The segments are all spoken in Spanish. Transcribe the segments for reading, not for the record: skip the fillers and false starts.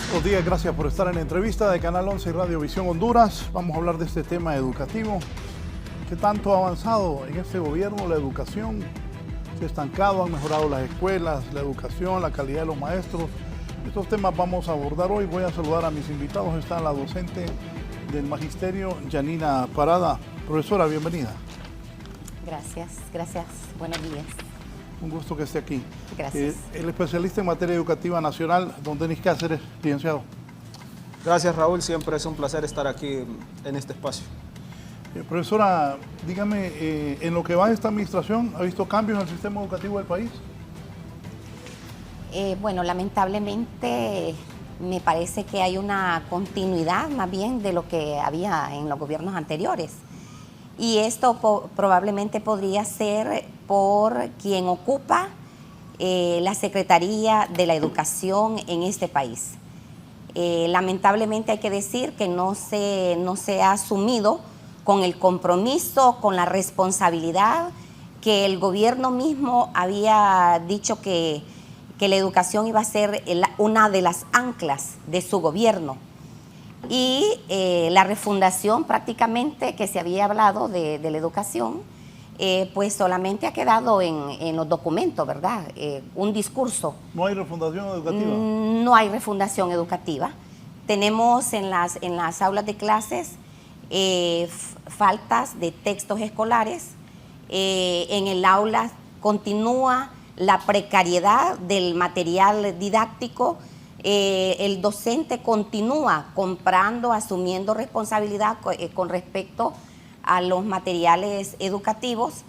Buenos días, gracias por estar en la entrevista de Canal 11 y Radio Visión Honduras. Vamos a hablar de este tema educativo. ¿Qué tanto ha avanzado en este gobierno la educación? ¿Se ha estancado? ¿Han mejorado las escuelas, la educación, la calidad de los maestros? Estos temas vamos a abordar hoy. Voy a saludar a mis invitados. Está la docente del Magisterio, Yanina Parada. Profesora, bienvenida. Gracias. Buenos días. Un gusto que esté aquí. Gracias. El especialista en materia educativa nacional, don Denis Cáceres, licenciado. Gracias, Raúl. Siempre es un placer estar aquí en este espacio. Profesora, dígame, en lo que va de esta administración, ¿ha visto cambios en el sistema educativo del país? Bueno, lamentablemente me parece que hay una continuidad más bien de lo que había en los gobiernos anteriores. Y esto probablemente podría ser por quien ocupa la Secretaría de la Educación en este país. Lamentablemente hay que decir que no se ha asumido con el compromiso, con la responsabilidad que el gobierno mismo había dicho que la educación iba a ser una de las anclas de su gobierno. Y la refundación prácticamente que se había hablado de la educación, pues solamente ha quedado en los documentos, ¿verdad? Un discurso. ¿No hay refundación educativa? No hay refundación educativa. Tenemos en las aulas de clases faltas de textos escolares. En el aula continúa la precariedad del material didáctico. El docente continúa comprando, asumiendo responsabilidad con respecto a los materiales educativos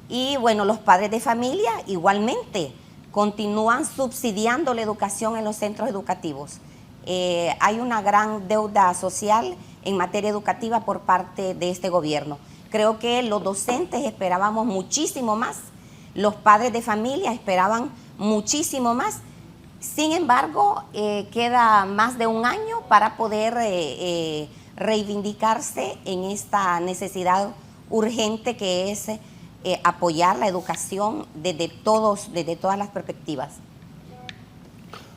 y bueno, los padres de familia igualmente continúan subsidiando la educación en los centros educativos. Hay una gran deuda social en materia educativa por parte de este gobierno. Creo que los docentes esperábamos muchísimo más, los padres de familia esperaban muchísimo más. Sin embargo, queda más de un año para poder reivindicarse en esta necesidad urgente que es apoyar la educación desde todas las perspectivas.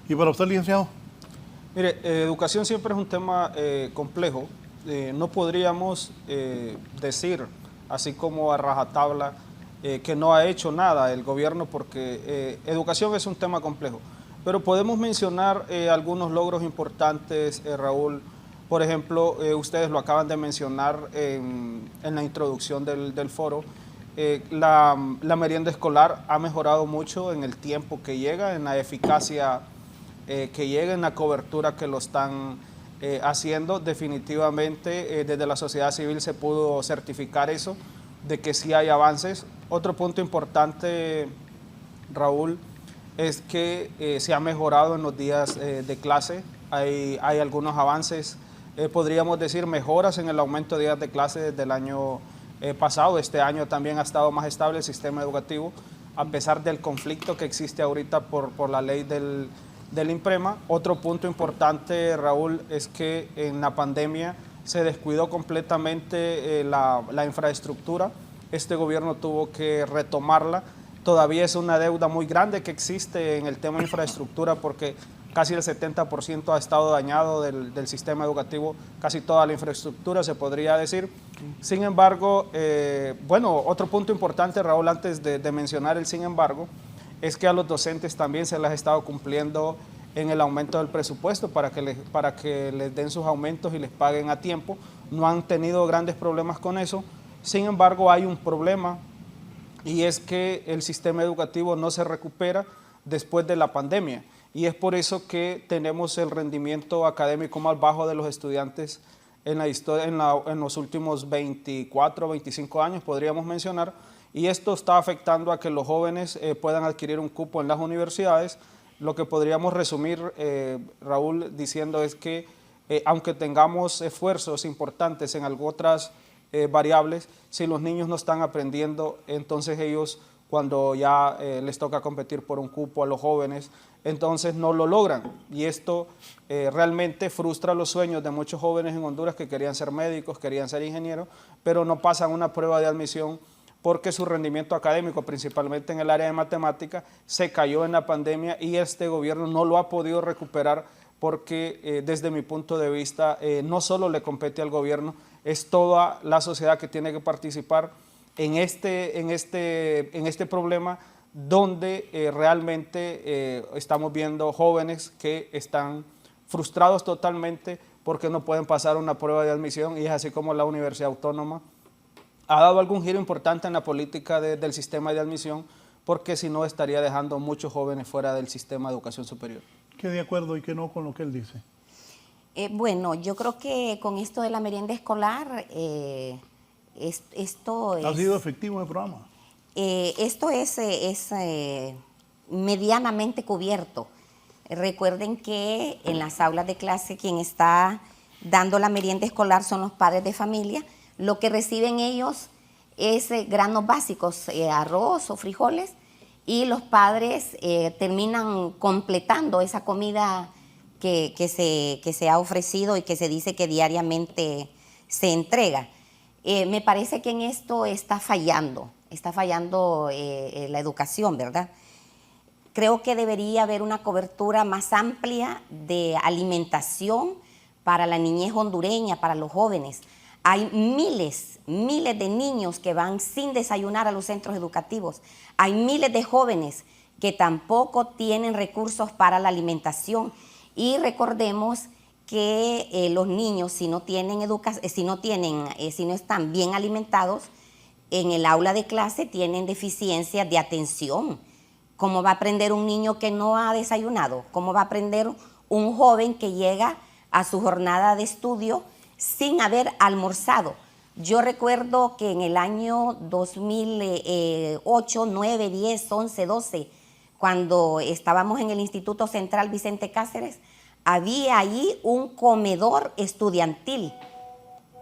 ¿Y para usted, licenciado? Mire, educación siempre es un tema complejo. No podríamos decir, así como a rajatabla, que no ha hecho nada el gobierno porque educación es un tema complejo. Pero podemos mencionar algunos logros importantes, Raúl. Por ejemplo, ustedes lo acaban de mencionar en la introducción del foro. La merienda escolar ha mejorado mucho en el tiempo que llega, en la eficacia que llega, en la cobertura que lo están haciendo. Definitivamente, desde la sociedad civil se pudo certificar eso, de que sí hay avances. Otro punto importante, Raúl, es que se ha mejorado en los días de clase. Hay algunos avances, podríamos decir mejoras en el aumento de días de clase desde el año pasado. Este año también ha estado más estable el sistema educativo, a pesar del conflicto que existe ahorita por la ley del INPREMA. Otro punto importante, Raúl, es que en la pandemia se descuidó completamente la infraestructura. Este gobierno tuvo que retomarla. Todavía es una deuda muy grande que existe en el tema de infraestructura porque casi el 70% ha estado dañado del sistema educativo, casi toda la infraestructura se podría decir. Sin embargo, bueno, otro punto importante, Raúl, antes de mencionar el sin embargo, es que a los docentes también se les ha estado cumpliendo en el aumento del presupuesto para que les den sus aumentos y les paguen a tiempo. No han tenido grandes problemas con eso. Sin embargo, hay un problema, y es que el sistema educativo no se recupera después de la pandemia. Y es por eso que tenemos el rendimiento académico más bajo de los estudiantes en los últimos 24, 25 años, podríamos mencionar. Y esto está afectando a que los jóvenes puedan adquirir un cupo en las universidades. Lo que podríamos resumir, Raúl, diciendo es que aunque tengamos esfuerzos importantes en otras variables, si los niños no están aprendiendo, entonces ellos, cuando ya les toca competir por un cupo a los jóvenes, entonces no lo logran. Y esto realmente frustra los sueños de muchos jóvenes en Honduras que querían ser médicos, querían ser ingenieros, pero no pasan una prueba de admisión porque su rendimiento académico, principalmente en el área de matemática, se cayó en la pandemia y este gobierno no lo ha podido recuperar porque desde mi punto de vista no solo le compete al gobierno, es toda la sociedad que tiene que participar en este problema, donde realmente estamos viendo jóvenes que están frustrados totalmente porque no pueden pasar una prueba de admisión, y es así como la Universidad Autónoma ha dado algún giro importante en la política del sistema de admisión, porque si no estaría dejando muchos jóvenes fuera del sistema de educación superior. ¿Qué de acuerdo y qué no con lo que él dice? Bueno, yo creo que con esto de la merienda escolar, esto es... ¿Ha sido efectivo el programa? Esto es medianamente cubierto. Recuerden que en las aulas de clase quien está dando la merienda escolar son los padres de familia. Lo que reciben ellos es granos básicos, arroz o frijoles, y los padres terminan completando esa comida que se ha ofrecido y que se dice que diariamente se entrega. Me parece que en esto está fallando la educación, ¿verdad? Creo que debería haber una cobertura más amplia de alimentación para la niñez hondureña, para los jóvenes. Hay miles de niños que van sin desayunar a los centros educativos. Hay miles de jóvenes que tampoco tienen recursos para la alimentación. Y recordemos que los niños, si no están bien alimentados, en el aula de clase tienen deficiencias de atención. ¿Cómo va a aprender un niño que no ha desayunado? ¿Cómo va a aprender un joven que llega a su jornada de estudio sin haber almorzado? Yo recuerdo que en el año 2008, 9, 10, 11, 12, cuando estábamos en el Instituto Central Vicente Cáceres, había ahí un comedor estudiantil.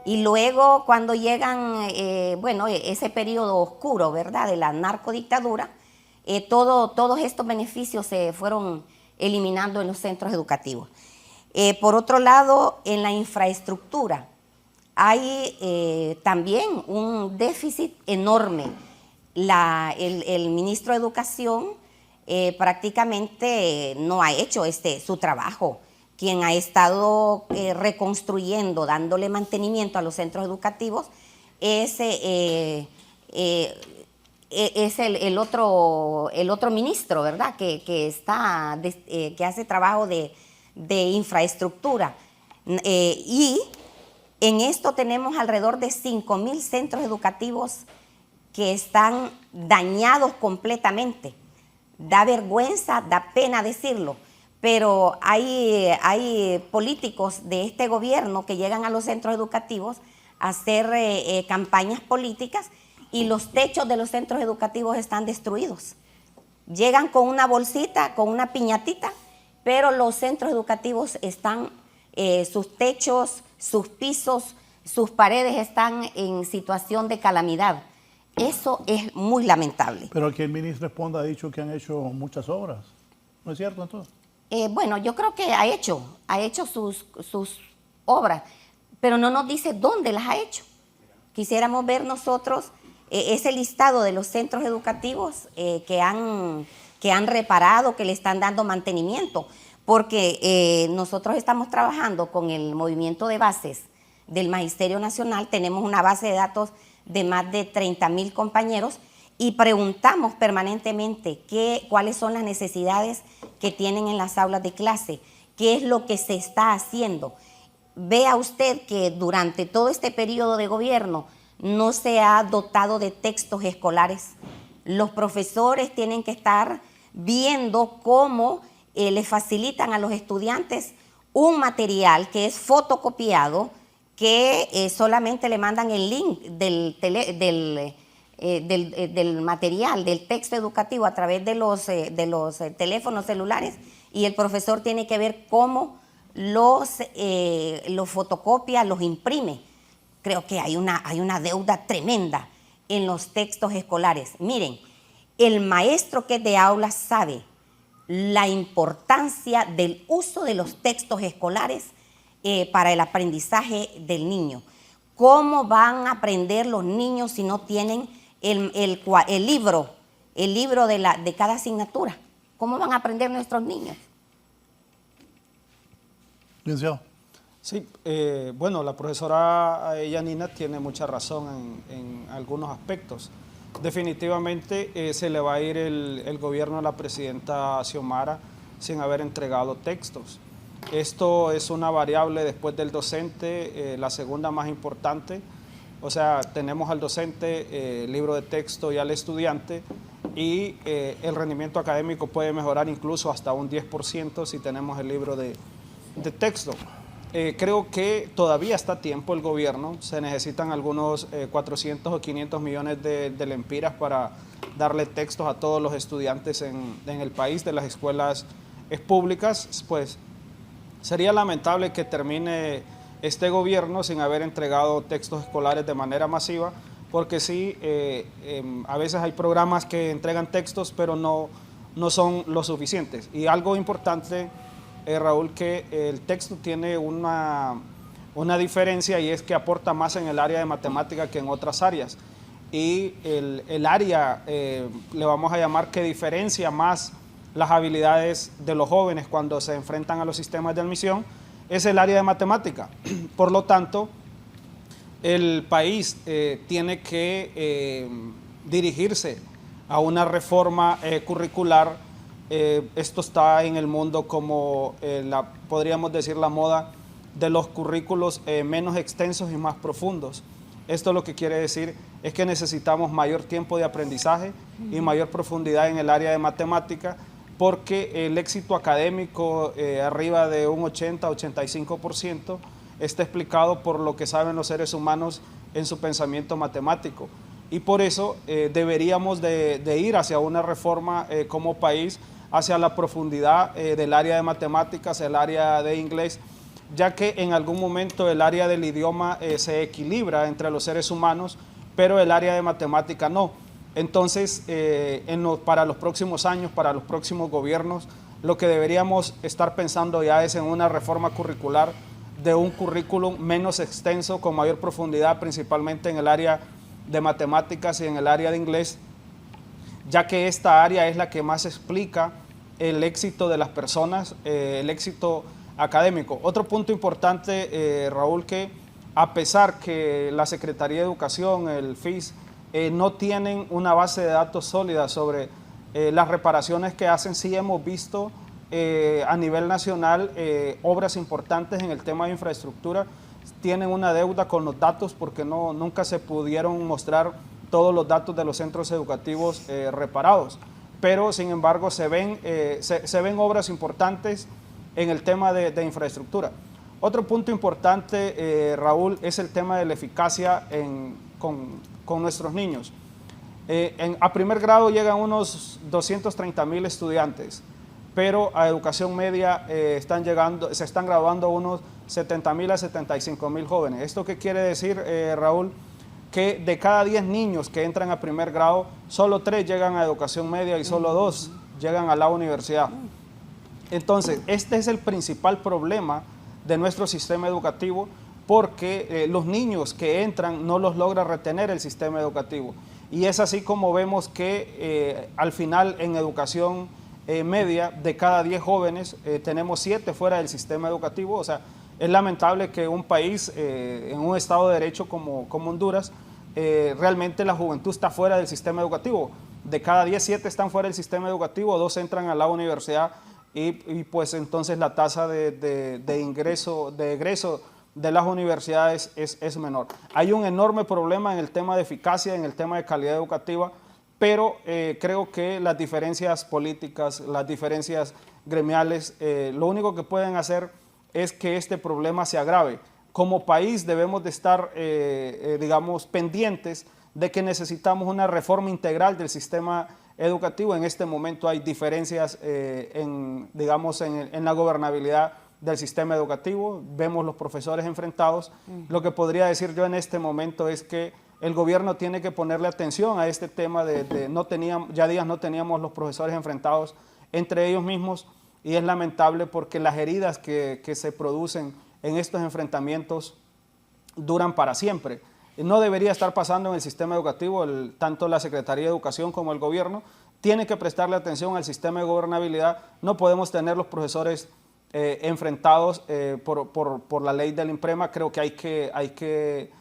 Y luego cuando llegan, ese periodo oscuro, ¿verdad?, de la narcodictadura, todos estos beneficios se fueron eliminando en los centros educativos. Por otro lado, en la infraestructura hay también un déficit enorme. El ministro de Educación prácticamente no ha hecho su trabajo. Quien ha estado reconstruyendo, dándole mantenimiento a los centros educativos es el otro ministro, ¿verdad?, que hace trabajo de infraestructura. Y en esto tenemos alrededor de 5,000 centros educativos que están dañados completamente. Da vergüenza, da pena decirlo, pero hay políticos de este gobierno que llegan a los centros educativos a hacer campañas políticas, y los techos de los centros educativos están destruidos. Llegan con una bolsita, con una piñatita, pero los centros educativos están, sus techos, sus pisos, sus paredes están en situación de calamidad. Eso es muy lamentable. Pero que el ministro Esponda ha dicho que han hecho muchas obras. ¿No es cierto entonces? Yo creo que ha hecho sus obras, pero no nos dice dónde las ha hecho. Quisiéramos ver nosotros ese listado de los centros educativos que han reparado, que le están dando mantenimiento, porque nosotros estamos trabajando con el movimiento de bases del Magisterio Nacional. Tenemos una base de datos de más de 30,000 compañeros y preguntamos permanentemente cuáles son las necesidades que tienen en las aulas de clase, qué es lo que se está haciendo. Vea usted que durante todo este periodo de gobierno no se ha dotado de textos escolares. Los profesores tienen que estar viendo cómo les facilitan a los estudiantes un material que es fotocopiado, que solamente le mandan el link del material, del texto educativo a través de los teléfonos celulares, y el profesor tiene que ver cómo los fotocopia, los imprime. Creo que hay una deuda tremenda en los textos escolares. Miren, el maestro que es de aula sabe la importancia del uso de los textos escolares para el aprendizaje del niño. ¿Cómo van a aprender los niños si no tienen el libro de cada asignatura? ¿Cómo van a aprender nuestros niños? Licenciado. Sí, bueno, la profesora Yanina tiene mucha razón en algunos aspectos. Definitivamente se le va a ir el gobierno a la presidenta Xiomara sin haber entregado textos. Esto es una variable después del docente, la segunda más importante. O sea, tenemos al docente, libro de texto y al estudiante, y el rendimiento académico puede mejorar incluso hasta un 10% si tenemos el libro de texto. Creo que todavía está a tiempo el gobierno, se necesitan algunos 400 o 500 millones de lempiras para darle textos a todos los estudiantes en el país de las escuelas públicas. Pues sería lamentable que termine este gobierno sin haber entregado textos escolares de manera masiva, porque sí, a veces hay programas que entregan textos, pero no son lo suficientes. Y algo importante, Raúl, que el texto tiene una diferencia, y es que aporta más en el área de matemática que en otras áreas. Y el área, le vamos a llamar, que diferencia más las habilidades de los jóvenes cuando se enfrentan a los sistemas de admisión, es el área de matemática. Por lo tanto, el país tiene que dirigirse a una reforma curricular. Esto está en el mundo como, podríamos decir, la moda de los currículos menos extensos y más profundos. Esto lo que quiere decir es que necesitamos mayor tiempo de aprendizaje y mayor profundidad en el área de matemática, porque el éxito académico arriba de un 80-85% está explicado por lo que saben los seres humanos en su pensamiento matemático. Y por eso deberíamos de ir hacia una reforma como país, hacia la profundidad del área de matemáticas, el área de inglés, ya que en algún momento el área del idioma se equilibra entre los seres humanos, pero el área de matemática no. Entonces, para los próximos años, para los próximos gobiernos, lo que deberíamos estar pensando ya es en una reforma curricular de un currículum menos extenso, con mayor profundidad, principalmente en el área de matemáticas y en el área de inglés, ya que esta área es la que más explica el éxito de las personas, el éxito académico. Otro punto importante, Raúl, que a pesar que la Secretaría de Educación, el FIS, no tienen una base de datos sólida sobre las reparaciones que hacen, sí hemos visto a nivel nacional obras importantes en el tema de infraestructura. Tienen una deuda con los datos porque nunca se pudieron mostrar todos los datos de los centros educativos reparados, pero sin embargo se ven obras importantes en el tema de infraestructura. Otro punto importante, Raúl, es el tema de la eficacia con nuestros niños. A primer grado llegan unos 230,000 estudiantes, pero a educación media se están graduando unos 70,000 a 75,000 jóvenes. ¿Esto qué quiere decir, Raúl? Que de cada 10 niños que entran a primer grado, solo 3 llegan a educación media y solo 2 llegan a la universidad. Entonces, este es el principal problema de nuestro sistema educativo, porque los niños que entran no los logra retener el sistema educativo. Y es así como vemos que al final en educación media, de cada 10 jóvenes, tenemos 7 fuera del sistema educativo. O sea, es lamentable que un país, en un Estado de Derecho como Honduras, realmente la juventud está fuera del sistema educativo. De cada 10, 7 están fuera del sistema educativo, 2 entran a la universidad, y pues entonces la tasa de egreso de las universidades es menor. Hay un enorme problema en el tema de eficacia, en el tema de calidad educativa, pero creo que las diferencias políticas, las diferencias gremiales, lo único que pueden hacer es que este problema se agrave. Como país debemos de estar, digamos, pendientes de que necesitamos una reforma integral del sistema educativo. En este momento hay diferencias en la gobernabilidad del sistema educativo. Vemos los profesores enfrentados. Lo que podría decir yo en este momento es que el gobierno tiene que ponerle atención a este tema ya días no teníamos los profesores enfrentados entre ellos mismos, y es lamentable porque las heridas que se producen en estos enfrentamientos duran para siempre. No debería estar pasando en el sistema educativo. Tanto la Secretaría de Educación como el gobierno tiene que prestarle atención al sistema de gobernabilidad. No podemos tener los profesores enfrentados por la ley del INPREMA. Creo que hay que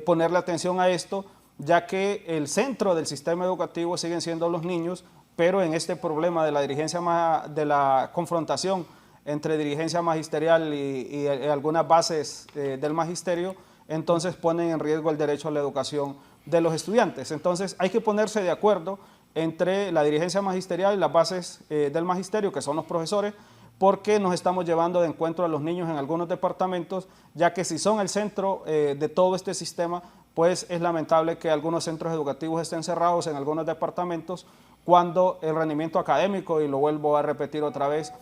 ponerle atención a esto, ya que el centro del sistema educativo siguen siendo los niños, pero en este problema de la dirigencia, de la confrontación entre dirigencia magisterial y algunas bases del magisterio, entonces ponen en riesgo el derecho a la educación de los estudiantes. Entonces hay que ponerse de acuerdo entre la dirigencia magisterial y las bases del magisterio, que son los profesores, porque nos estamos llevando de encuentro a los niños en algunos departamentos, ya que si son el centro de todo este sistema, pues es lamentable que algunos centros educativos estén cerrados en algunos departamentos, cuando el rendimiento académico, y lo vuelvo a repetir otra vez,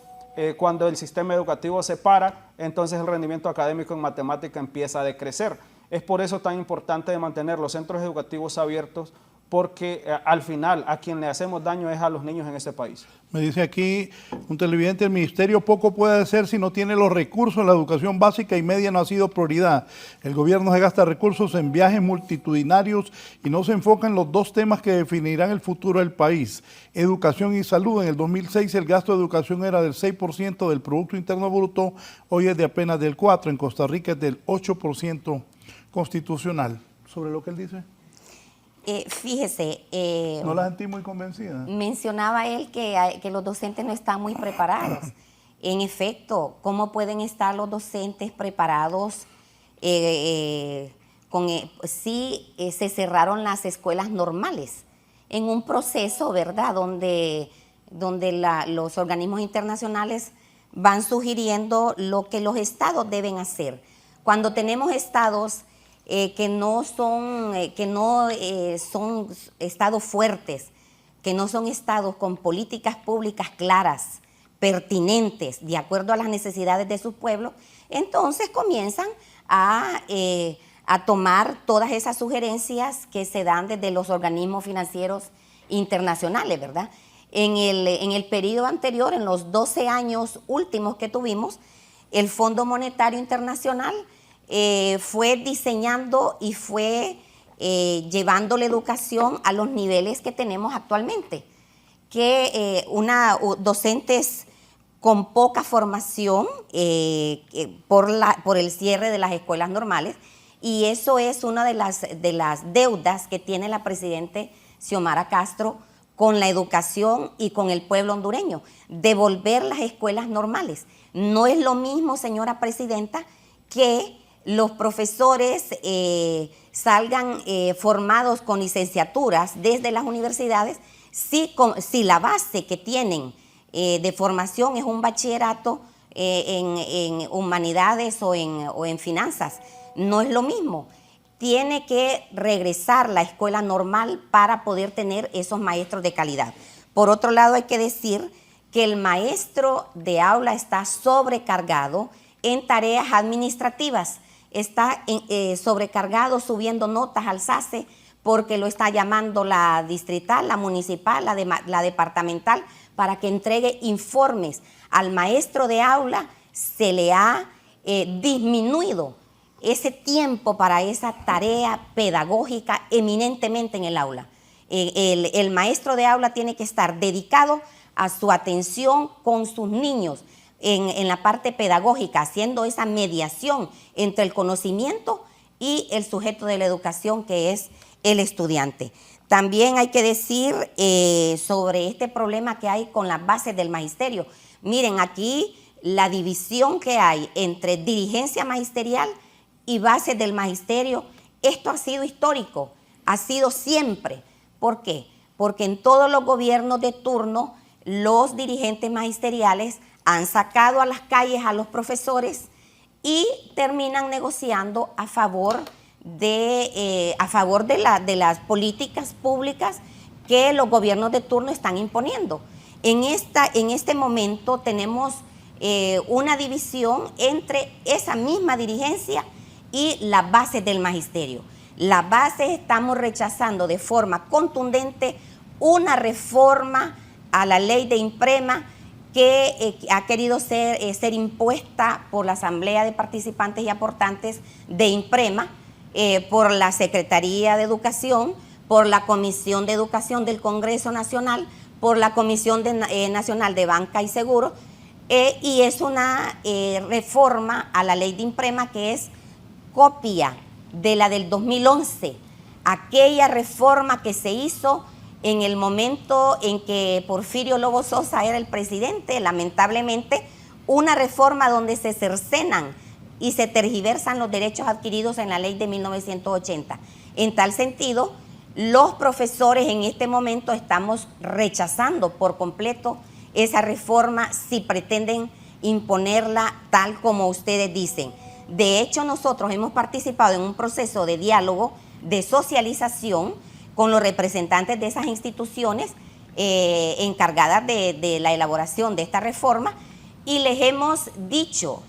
cuando el sistema educativo se para, entonces el rendimiento académico en matemática empieza a decrecer. Es por eso tan importante de mantener los centros educativos abiertos, porque al final a quien le hacemos daño es a los niños en este país. Me dice aquí un televidente: el ministerio poco puede hacer si no tiene los recursos. La educación básica y media no ha sido prioridad. El gobierno se gasta recursos en viajes multitudinarios y no se enfoca en los dos temas que definirán el futuro del país: educación y salud. En el 2006 el gasto de educación era del 6% del Producto Interno Bruto, hoy es de apenas del 4%, en Costa Rica es del 8% constitucional. ¿Sobre lo que él dice? Fíjese, no la sentí muy convencida. Mencionaba él que los docentes no están muy preparados. En efecto, ¿cómo pueden estar los docentes preparados si se cerraron las escuelas normales? En un proceso, ¿verdad?, donde los organismos internacionales van sugiriendo lo que los estados deben hacer. Cuando tenemos estados que no son estados fuertes, que no son estados con políticas públicas claras, pertinentes, de acuerdo a las necesidades de sus pueblos, entonces comienzan a tomar todas esas sugerencias que se dan desde los organismos financieros internacionales, ¿verdad? En el periodo anterior, en los 12 años últimos que tuvimos, el Fondo Monetario Internacional fue diseñando y fue llevando la educación a los niveles que tenemos actualmente, que docentes con poca formación por el cierre de las escuelas normales, y eso es una de las deudas que tiene la presidenta Xiomara Castro con la educación y con el pueblo hondureño: devolver las escuelas normales. No es lo mismo, señora presidenta, que los profesores salgan formados con licenciaturas desde las universidades si la base que tienen de formación es un bachillerato en humanidades o en finanzas. No es lo mismo. Tiene que regresar la escuela normal para poder tener esos maestros de calidad. Por otro lado, hay que decir que el maestro de aula está sobrecargado en tareas administrativas. Está sobrecargado subiendo notas al SACE porque lo está llamando la distrital, la municipal, la departamental, para que entregue informes. Al maestro de aula se le ha disminuido ese tiempo para esa tarea pedagógica eminentemente en el aula. El maestro de aula tiene que estar dedicado a su atención con sus niños, en la parte pedagógica, haciendo esa mediación entre el conocimiento y el sujeto de la educación, que es el estudiante. También hay que decir sobre este problema que hay con las bases del magisterio. Miren, aquí la división que hay entre dirigencia magisterial y bases del magisterio, esto ha sido histórico, ha sido siempre. ¿Por qué? Porque en todos los gobiernos de turno, los dirigentes magisteriales han sacado a las calles a los profesores y terminan negociando a favor de las políticas públicas que los gobiernos de turno están imponiendo. En este momento tenemos una división entre esa misma dirigencia y las bases del magisterio. Las bases estamos rechazando de forma contundente una reforma a la ley de INPREMA que ha querido ser impuesta por la Asamblea de Participantes y Aportantes de INPREMA, por la Secretaría de Educación, por la Comisión de Educación del Congreso Nacional, por la Comisión Nacional de Banca y Seguros, y es una reforma a la ley de INPREMA que es copia de la del 2011, aquella reforma que se hizo en el momento en que Porfirio Lobo Sosa era el presidente, lamentablemente, una reforma donde se cercenan y se tergiversan los derechos adquiridos en la ley de 1980. En tal sentido, los profesores en este momento estamos rechazando por completo esa reforma si pretenden imponerla tal como ustedes dicen. De hecho, nosotros hemos participado en un proceso de diálogo, de socialización con los representantes de esas instituciones encargadas de la elaboración de esta reforma y les hemos dicho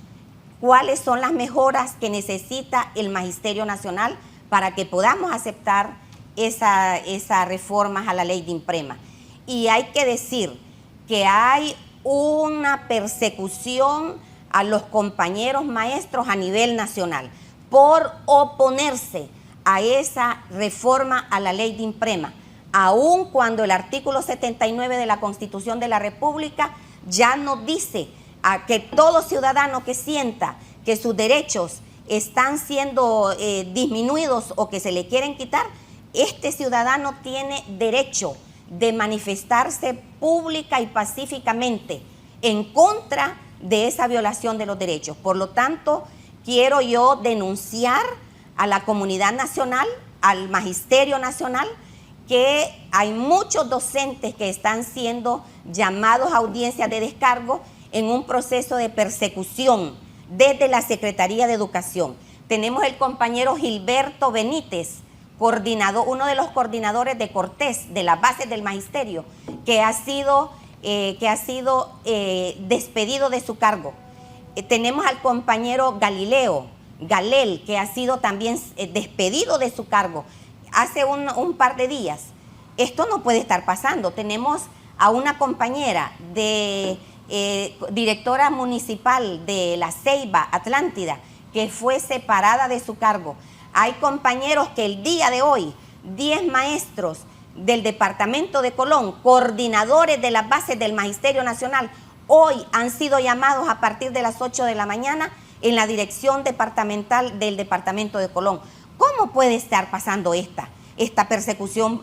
cuáles son las mejoras que necesita el Magisterio Nacional para que podamos aceptar esas reformas a la ley de INPREMA. Y hay que decir que hay una persecución a los compañeros maestros a nivel nacional por oponerse a esa reforma a la ley de INPREMA, aun cuando el artículo 79 de la Constitución de la República ya nos dice a que todo ciudadano que sienta que sus derechos están siendo disminuidos o que se le quieren quitar, este ciudadano tiene derecho de manifestarse pública y pacíficamente en contra de esa violación de los derechos. Por lo tanto, quiero yo denunciar a la comunidad nacional, al Magisterio Nacional, que hay muchos docentes que están siendo llamados a audiencias de descargo en un proceso de persecución desde la Secretaría de Educación. Tenemos el compañero Gilberto Benítez, uno de los coordinadores de Cortés, de las bases del magisterio, que ha sido despedido de su cargo. Tenemos al compañero Galel, que ha sido también despedido de su cargo hace un par de días. Esto no puede estar pasando. Tenemos a una compañera directora municipal de La Ceiba, Atlántida, que fue separada de su cargo. Hay compañeros que el día de hoy, 10 maestros del departamento de Colón, coordinadores de las bases del Magisterio Nacional, hoy han sido llamados a partir de las 8 de la mañana en la dirección departamental del departamento de Colón. ¿Cómo puede estar pasando esta persecución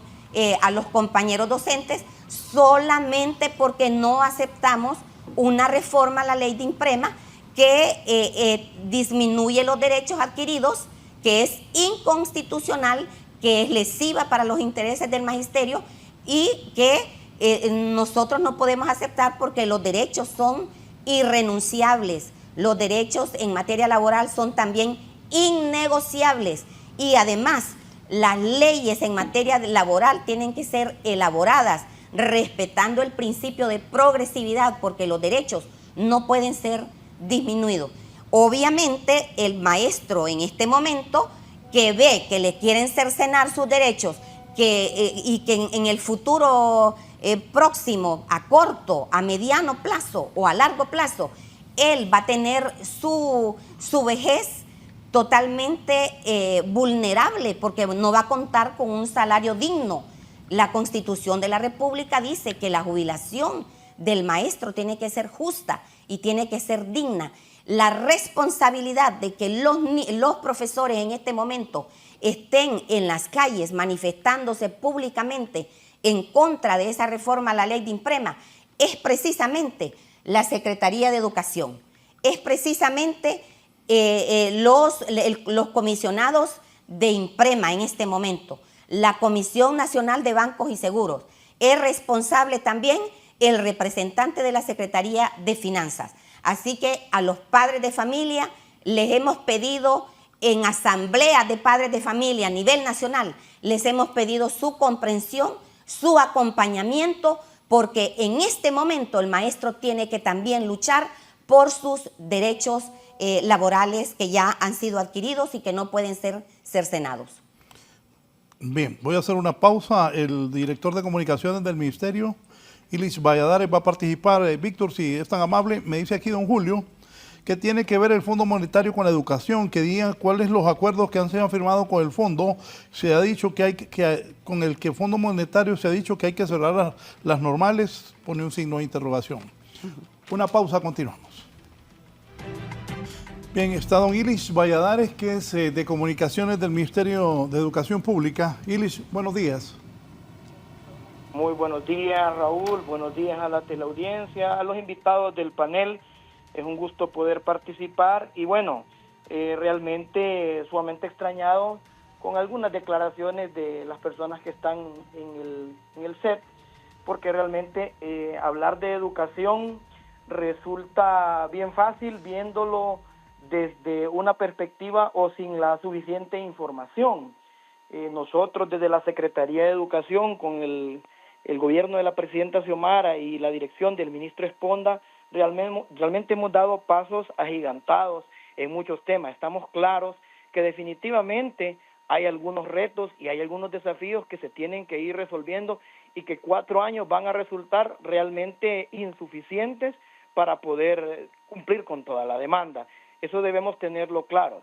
a los compañeros docentes solamente porque no aceptamos una reforma a la ley de INPREMA que disminuye los derechos adquiridos, que es inconstitucional, que es lesiva para los intereses del magisterio y que nosotros no podemos aceptar porque los derechos son irrenunciables? Los derechos en materia laboral son también innegociables y además las leyes en materia laboral tienen que ser elaboradas respetando el principio de progresividad porque los derechos no pueden ser disminuidos. Obviamente el maestro en este momento que ve que le quieren cercenar sus derechos y que en el futuro próximo, a corto, a mediano plazo o a largo plazo, él va a tener su vejez totalmente vulnerable porque no va a contar con un salario digno. La Constitución de la República dice que la jubilación del maestro tiene que ser justa y tiene que ser digna. La responsabilidad de que los profesores en este momento estén en las calles manifestándose públicamente en contra de esa reforma a la ley de INPREMA es precisamente la Secretaría de Educación, es precisamente los comisionados de INPREMA en este momento, la Comisión Nacional de Bancos y Seguros, es responsable también el representante de la Secretaría de Finanzas. Así que a los padres de familia les hemos pedido en asambleas de padres de familia a nivel nacional, les hemos pedido su comprensión, su acompañamiento, porque en este momento el maestro tiene que también luchar por sus derechos laborales que ya han sido adquiridos y que no pueden ser cercenados. Bien, voy a hacer una pausa. El director de comunicaciones del Ministerio, Ilis Valladares, va a participar. Víctor, si es tan amable, me dice aquí don Julio que tiene que ver el Fondo Monetario con la educación, que diga cuáles los acuerdos que han sido firmados con el fondo. Se ha dicho que con el Fondo Monetario se ha dicho que hay que cerrar las normales, pone un signo de interrogación. Una pausa, continuamos. Bien, está don Ilis Valladares, que es de Comunicaciones del Ministerio de Educación Pública. Ilis, buenos días. Muy buenos días, Raúl. Buenos días a la teleaudiencia, a los invitados del panel. Es un gusto poder participar y bueno, realmente sumamente extrañado con algunas declaraciones de las personas que están en el set, porque realmente hablar de educación resulta bien fácil viéndolo desde una perspectiva o sin la suficiente información. Nosotros desde la Secretaría de Educación, con el gobierno de la presidenta Xiomara y la dirección del ministro Esponda, realmente hemos dado pasos agigantados en muchos temas. Estamos claros que definitivamente hay algunos retos y hay algunos desafíos que se tienen que ir resolviendo y que 4 años van a resultar realmente insuficientes para poder cumplir con toda la demanda. Eso debemos tenerlo claro.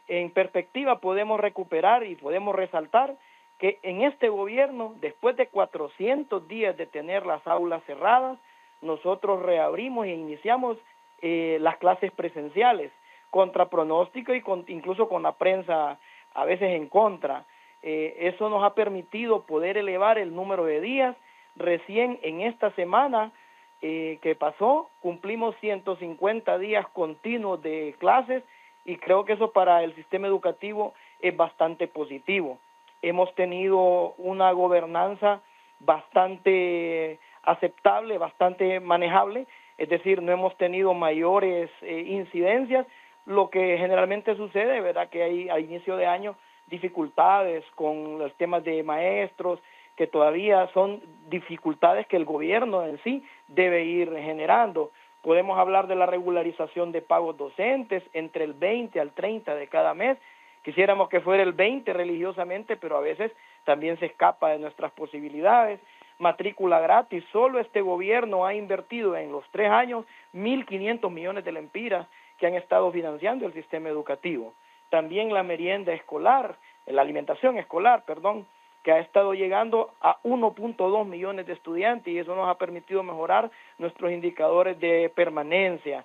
En perspectiva podemos recuperar y podemos resaltar que en este gobierno, después de 400 días de tener las aulas cerradas, nosotros reabrimos e iniciamos las clases presenciales, contra pronóstico y incluso con la prensa a veces en contra. Eso nos ha permitido poder elevar el número de días. Recién en esta semana que pasó, cumplimos 150 días continuos de clases y creo que eso para el sistema educativo es bastante positivo. Hemos tenido una gobernanza bastante aceptable, bastante manejable, es decir, no hemos tenido mayores incidencias. Lo que generalmente sucede, ¿verdad?, que hay a inicio de año dificultades con los temas de maestros, que todavía son dificultades que el gobierno en sí debe ir generando. Podemos hablar de la regularización de pagos docentes entre el 20 al 30 de cada mes. Quisiéramos que fuera el 20 religiosamente, pero a veces también se escapa de nuestras posibilidades. Matrícula gratis, solo este gobierno ha invertido en los 3 años 1.500 millones de lempiras que han estado financiando el sistema educativo. También la merienda escolar, la alimentación escolar, que ha estado llegando a 1.2 millones de estudiantes y eso nos ha permitido mejorar nuestros indicadores de permanencia.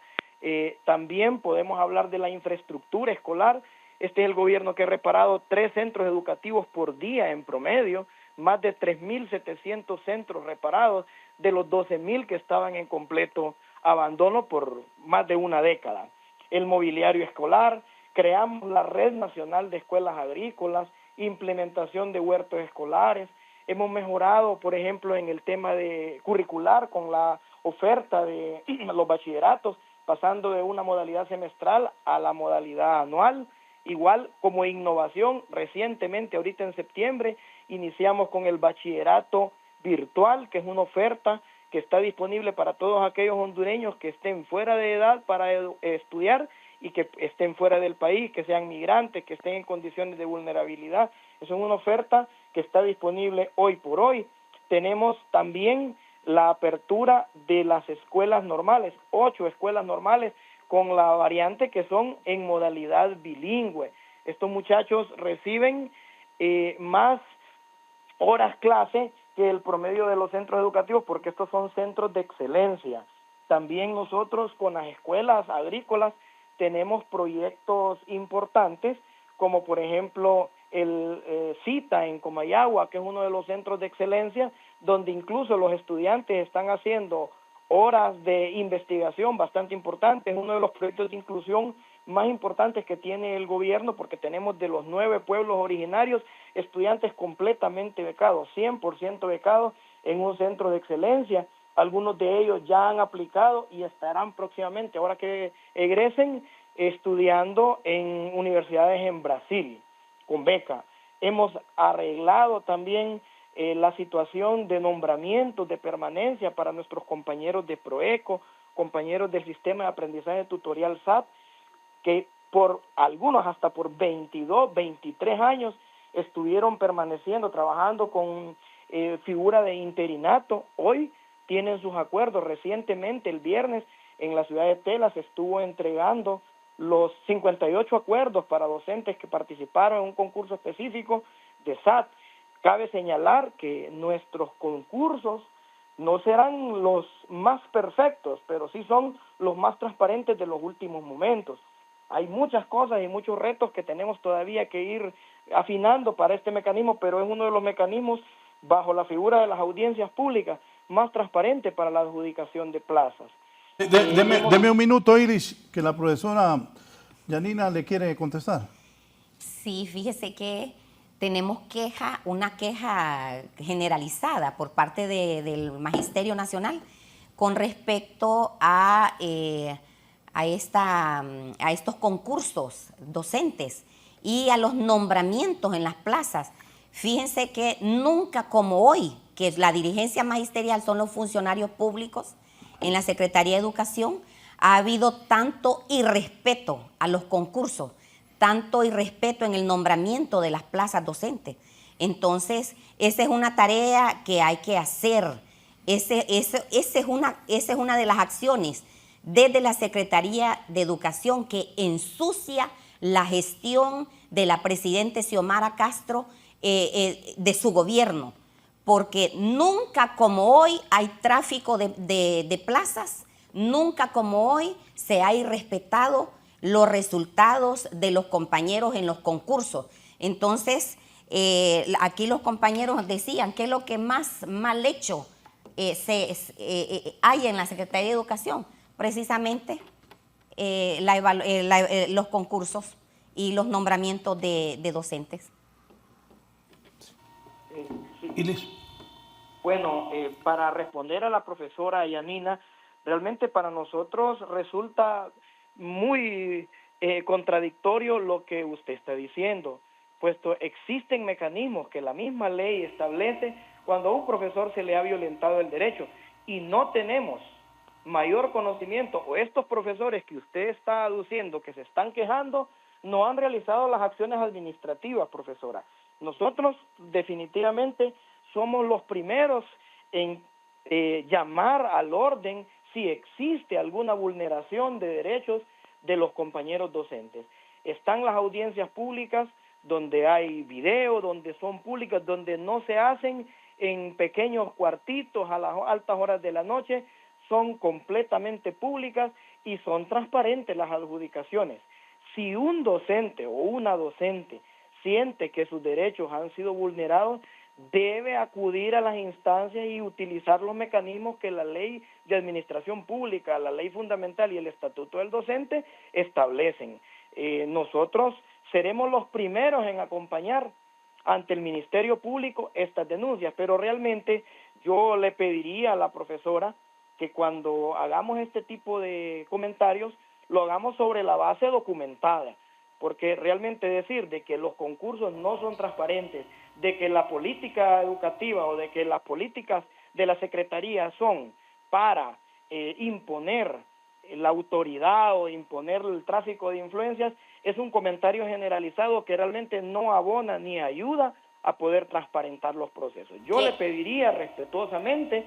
También podemos hablar de la infraestructura escolar. Este es el gobierno que ha reparado 3 centros educativos por día en promedio, más de 3.700 centros reparados de los 12.000 que estaban en completo abandono por más de una década. El mobiliario escolar, creamos la Red Nacional de Escuelas Agrícolas, implementación de huertos escolares, hemos mejorado, por ejemplo, en el tema de curricular con la oferta de los bachilleratos, pasando de una modalidad semestral a la modalidad anual. Igual como innovación, recientemente, ahorita en septiembre, iniciamos con el bachillerato virtual, que es una oferta que está disponible para todos aquellos hondureños que estén fuera de edad para estudiar y que estén fuera del país, que sean migrantes, que estén en condiciones de vulnerabilidad. Eso es una oferta que está disponible hoy por hoy. Tenemos también la apertura de las escuelas normales, 8 escuelas normales, con la variante que son en modalidad bilingüe. Estos muchachos reciben más horas clase que el promedio de los centros educativos, porque estos son centros de excelencia. También nosotros con las escuelas agrícolas tenemos proyectos importantes, como por ejemplo el CITA en Comayagua, que es uno de los centros de excelencia, donde incluso los estudiantes están haciendo horas de investigación bastante importantes. Es uno de los proyectos de inclusión más importantes que tiene el gobierno, porque tenemos de los 9 pueblos originarios estudiantes completamente becados, 100% becados en un centro de excelencia. Algunos de ellos ya han aplicado y estarán próximamente, ahora que egresen, estudiando en universidades en Brasil, con beca. Hemos arreglado también la situación de nombramientos, de permanencia para nuestros compañeros de PROECO, compañeros del sistema de aprendizaje tutorial SAT, que por algunos hasta por 22, 23 años estuvieron permaneciendo, trabajando con figura de interinato. Hoy tienen sus acuerdos. Recientemente, el viernes, en la ciudad de Tela se estuvo entregando los 58 acuerdos para docentes que participaron en un concurso específico de SAT. Cabe señalar que nuestros concursos No serán los más perfectos, pero sí son los más transparentes de los últimos momentos. Hay muchas cosas y muchos retos que tenemos todavía que ir afinando para este mecanismo, pero es uno de los mecanismos bajo la figura de las audiencias públicas más transparente para la adjudicación de plazas. Deme un minuto, Iris, que la profesora Yanina le quiere contestar. Sí, fíjese que tenemos una queja generalizada por parte del Magisterio Nacional con respecto a estos concursos docentes y a los nombramientos en las plazas. Fíjense que nunca como hoy, que la dirigencia magisterial son los funcionarios públicos en la Secretaría de Educación, ha habido tanto irrespeto a los concursos, tanto irrespeto en el nombramiento de las plazas docentes. Entonces, esa es una tarea que hay que hacer. Esa es una de las acciones desde la Secretaría de Educación que ensucia la gestión de la presidenta Xiomara Castro de su gobierno, porque nunca como hoy hay tráfico de plazas, nunca como hoy se ha irrespetado los resultados de los compañeros en los concursos. Entonces, aquí los compañeros decían que es lo que más mal hecho hay en la Secretaría de Educación, precisamente los concursos y los nombramientos de docentes. Sí. Bueno, para responder a la profesora Yanina, realmente para nosotros resulta muy contradictorio lo que usted está diciendo, puesto existen mecanismos que la misma ley establece cuando a un profesor se le ha violentado el derecho y no tenemos mayor conocimiento, o estos profesores que usted está aduciendo que se están quejando no han realizado las acciones administrativas, profesora. Nosotros definitivamente somos los primeros en llamar al orden si existe alguna vulneración de derechos de los compañeros docentes. Están las audiencias públicas donde hay video, donde son públicas, donde no se hacen en pequeños cuartitos a las altas horas de la noche, son completamente públicas y son transparentes las adjudicaciones. Si un docente o una docente siente que sus derechos han sido vulnerados, debe acudir a las instancias y utilizar los mecanismos que la ley de administración pública, la ley fundamental y el estatuto del docente establecen. Nosotros seremos los primeros en acompañar ante el Ministerio Público estas denuncias, pero realmente yo le pediría a la profesora que cuando hagamos este tipo de comentarios, lo hagamos sobre la base documentada, porque realmente decir de que los concursos no son transparentes, de que la política educativa o de que las políticas de la Secretaría son para imponer la autoridad o imponer el tráfico de influencias, es un comentario generalizado que realmente no abona ni ayuda a poder transparentar los procesos. Yo le pediría respetuosamente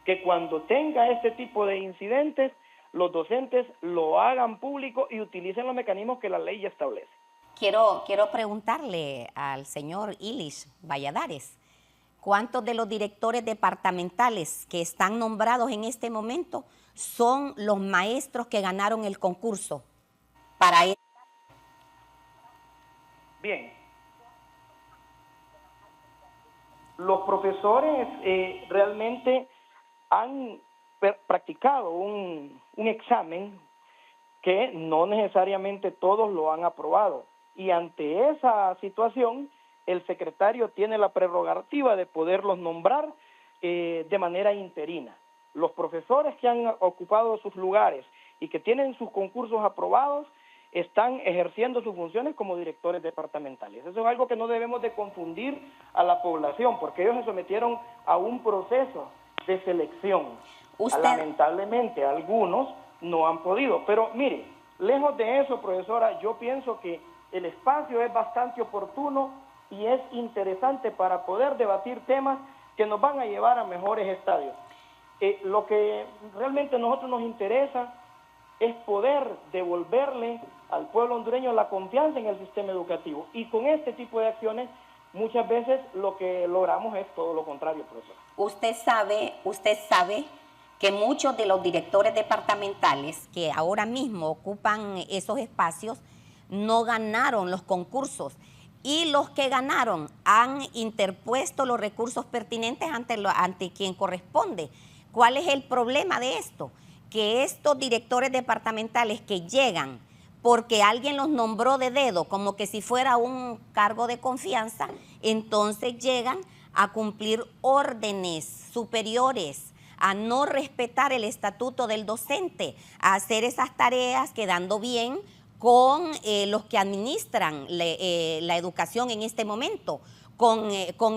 que cuando tenga este tipo de incidentes, los docentes lo hagan público y utilicen los mecanismos que la ley ya establece. Quiero preguntarle al señor Ilish Valladares, ¿cuántos de los directores departamentales que están nombrados en este momento son los maestros que ganaron el concurso para él? Bien. Los profesores realmente han practicado un examen que no necesariamente todos lo han aprobado. Y ante esa situación, el secretario tiene la prerrogativa de poderlos nombrar de manera interina. Los profesores que han ocupado sus lugares y que tienen sus concursos aprobados están ejerciendo sus funciones como directores departamentales. Eso es algo que no debemos de confundir a la población, porque ellos se sometieron a un proceso de selección. Lamentablemente algunos no han podido, pero mire, lejos de eso, profesora, yo pienso que el espacio es bastante oportuno y es interesante para poder debatir temas que nos van a llevar a mejores estadios. Lo que realmente a nosotros nos interesa es poder devolverle al pueblo hondureño la confianza en el sistema educativo, y con este tipo de acciones muchas veces lo que logramos es todo lo contrario, profesor. usted sabe que muchos de los directores departamentales que ahora mismo ocupan esos espacios no ganaron los concursos, y los que ganaron han interpuesto los recursos pertinentes ante quien corresponde. ¿Cuál es el problema de esto? Que estos directores departamentales que llegan porque alguien los nombró de dedo, como que si fuera un cargo de confianza, entonces llegan a cumplir órdenes superiores, a no respetar el estatuto del docente, a hacer esas tareas quedando bien con los que administran la educación en este momento, con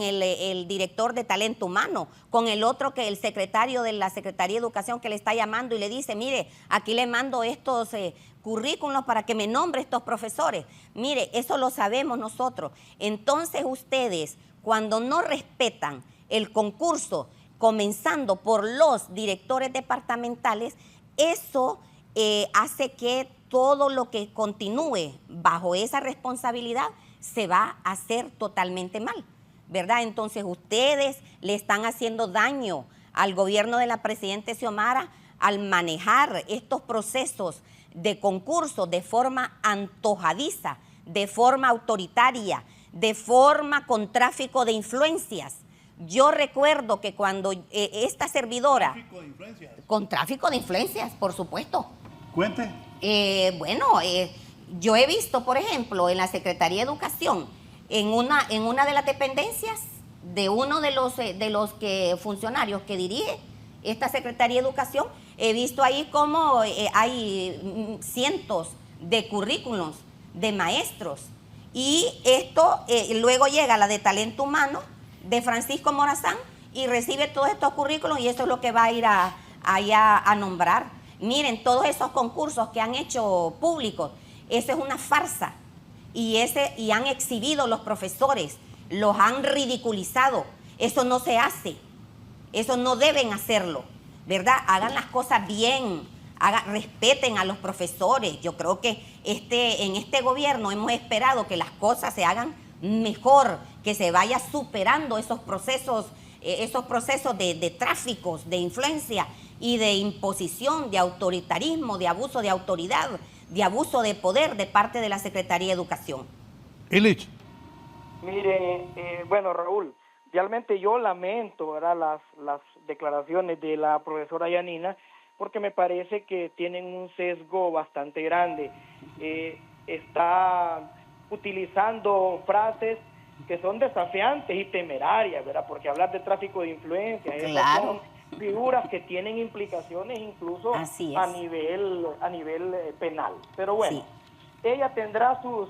el director de talento humano, con el otro, que el secretario de la Secretaría de Educación, que le está llamando y le dice, mire, aquí le mando estos currículos para que me nombre estos profesores. Mire, eso lo sabemos nosotros. Entonces ustedes, cuando no respetan el concurso, comenzando por los directores departamentales, eso hace que todo lo que continúe bajo esa responsabilidad se va a hacer totalmente mal, ¿verdad? Entonces ustedes le están haciendo daño al gobierno de la presidenta Xiomara al manejar estos procesos de concurso de forma antojadiza, de forma autoritaria, de forma con tráfico de influencias. Yo recuerdo que cuando esta servidora... ¿Tráfico de influencias? Con tráfico de influencias, por supuesto. Cuente. Yo he visto, por ejemplo, en la Secretaría de Educación, en una de las dependencias de uno de los funcionarios que dirige esta Secretaría de Educación, he visto ahí cómo hay cientos de currículos de maestros, y esto luego llega a la de talento humano de Francisco Morazán y recibe todos estos currículos, y eso es lo que va a ir allá a nombrar. Miren, todos esos concursos que han hecho públicos, eso es una farsa, y han exhibido los profesores, los han ridiculizado. Eso no se hace, eso no deben hacerlo, ¿verdad? Hagan las cosas bien, respeten a los profesores. Yo creo que en este gobierno hemos esperado que las cosas se hagan mejor, que se vaya superando esos procesos de tráficos, de influencia y de imposición, de autoritarismo, de abuso de autoridad, de abuso de poder de parte de la Secretaría de Educación. Illich. Mire, bueno, Raúl, realmente yo lamento, ¿verdad?, las declaraciones de la profesora Yanina, porque me parece que tienen un sesgo bastante grande. Está utilizando frases que son desafiantes y temerarias, ¿verdad? Porque hablar de tráfico de influencia, claro, esas son figuras que tienen implicaciones incluso a nivel penal. Pero bueno, sí, ella tendrá sus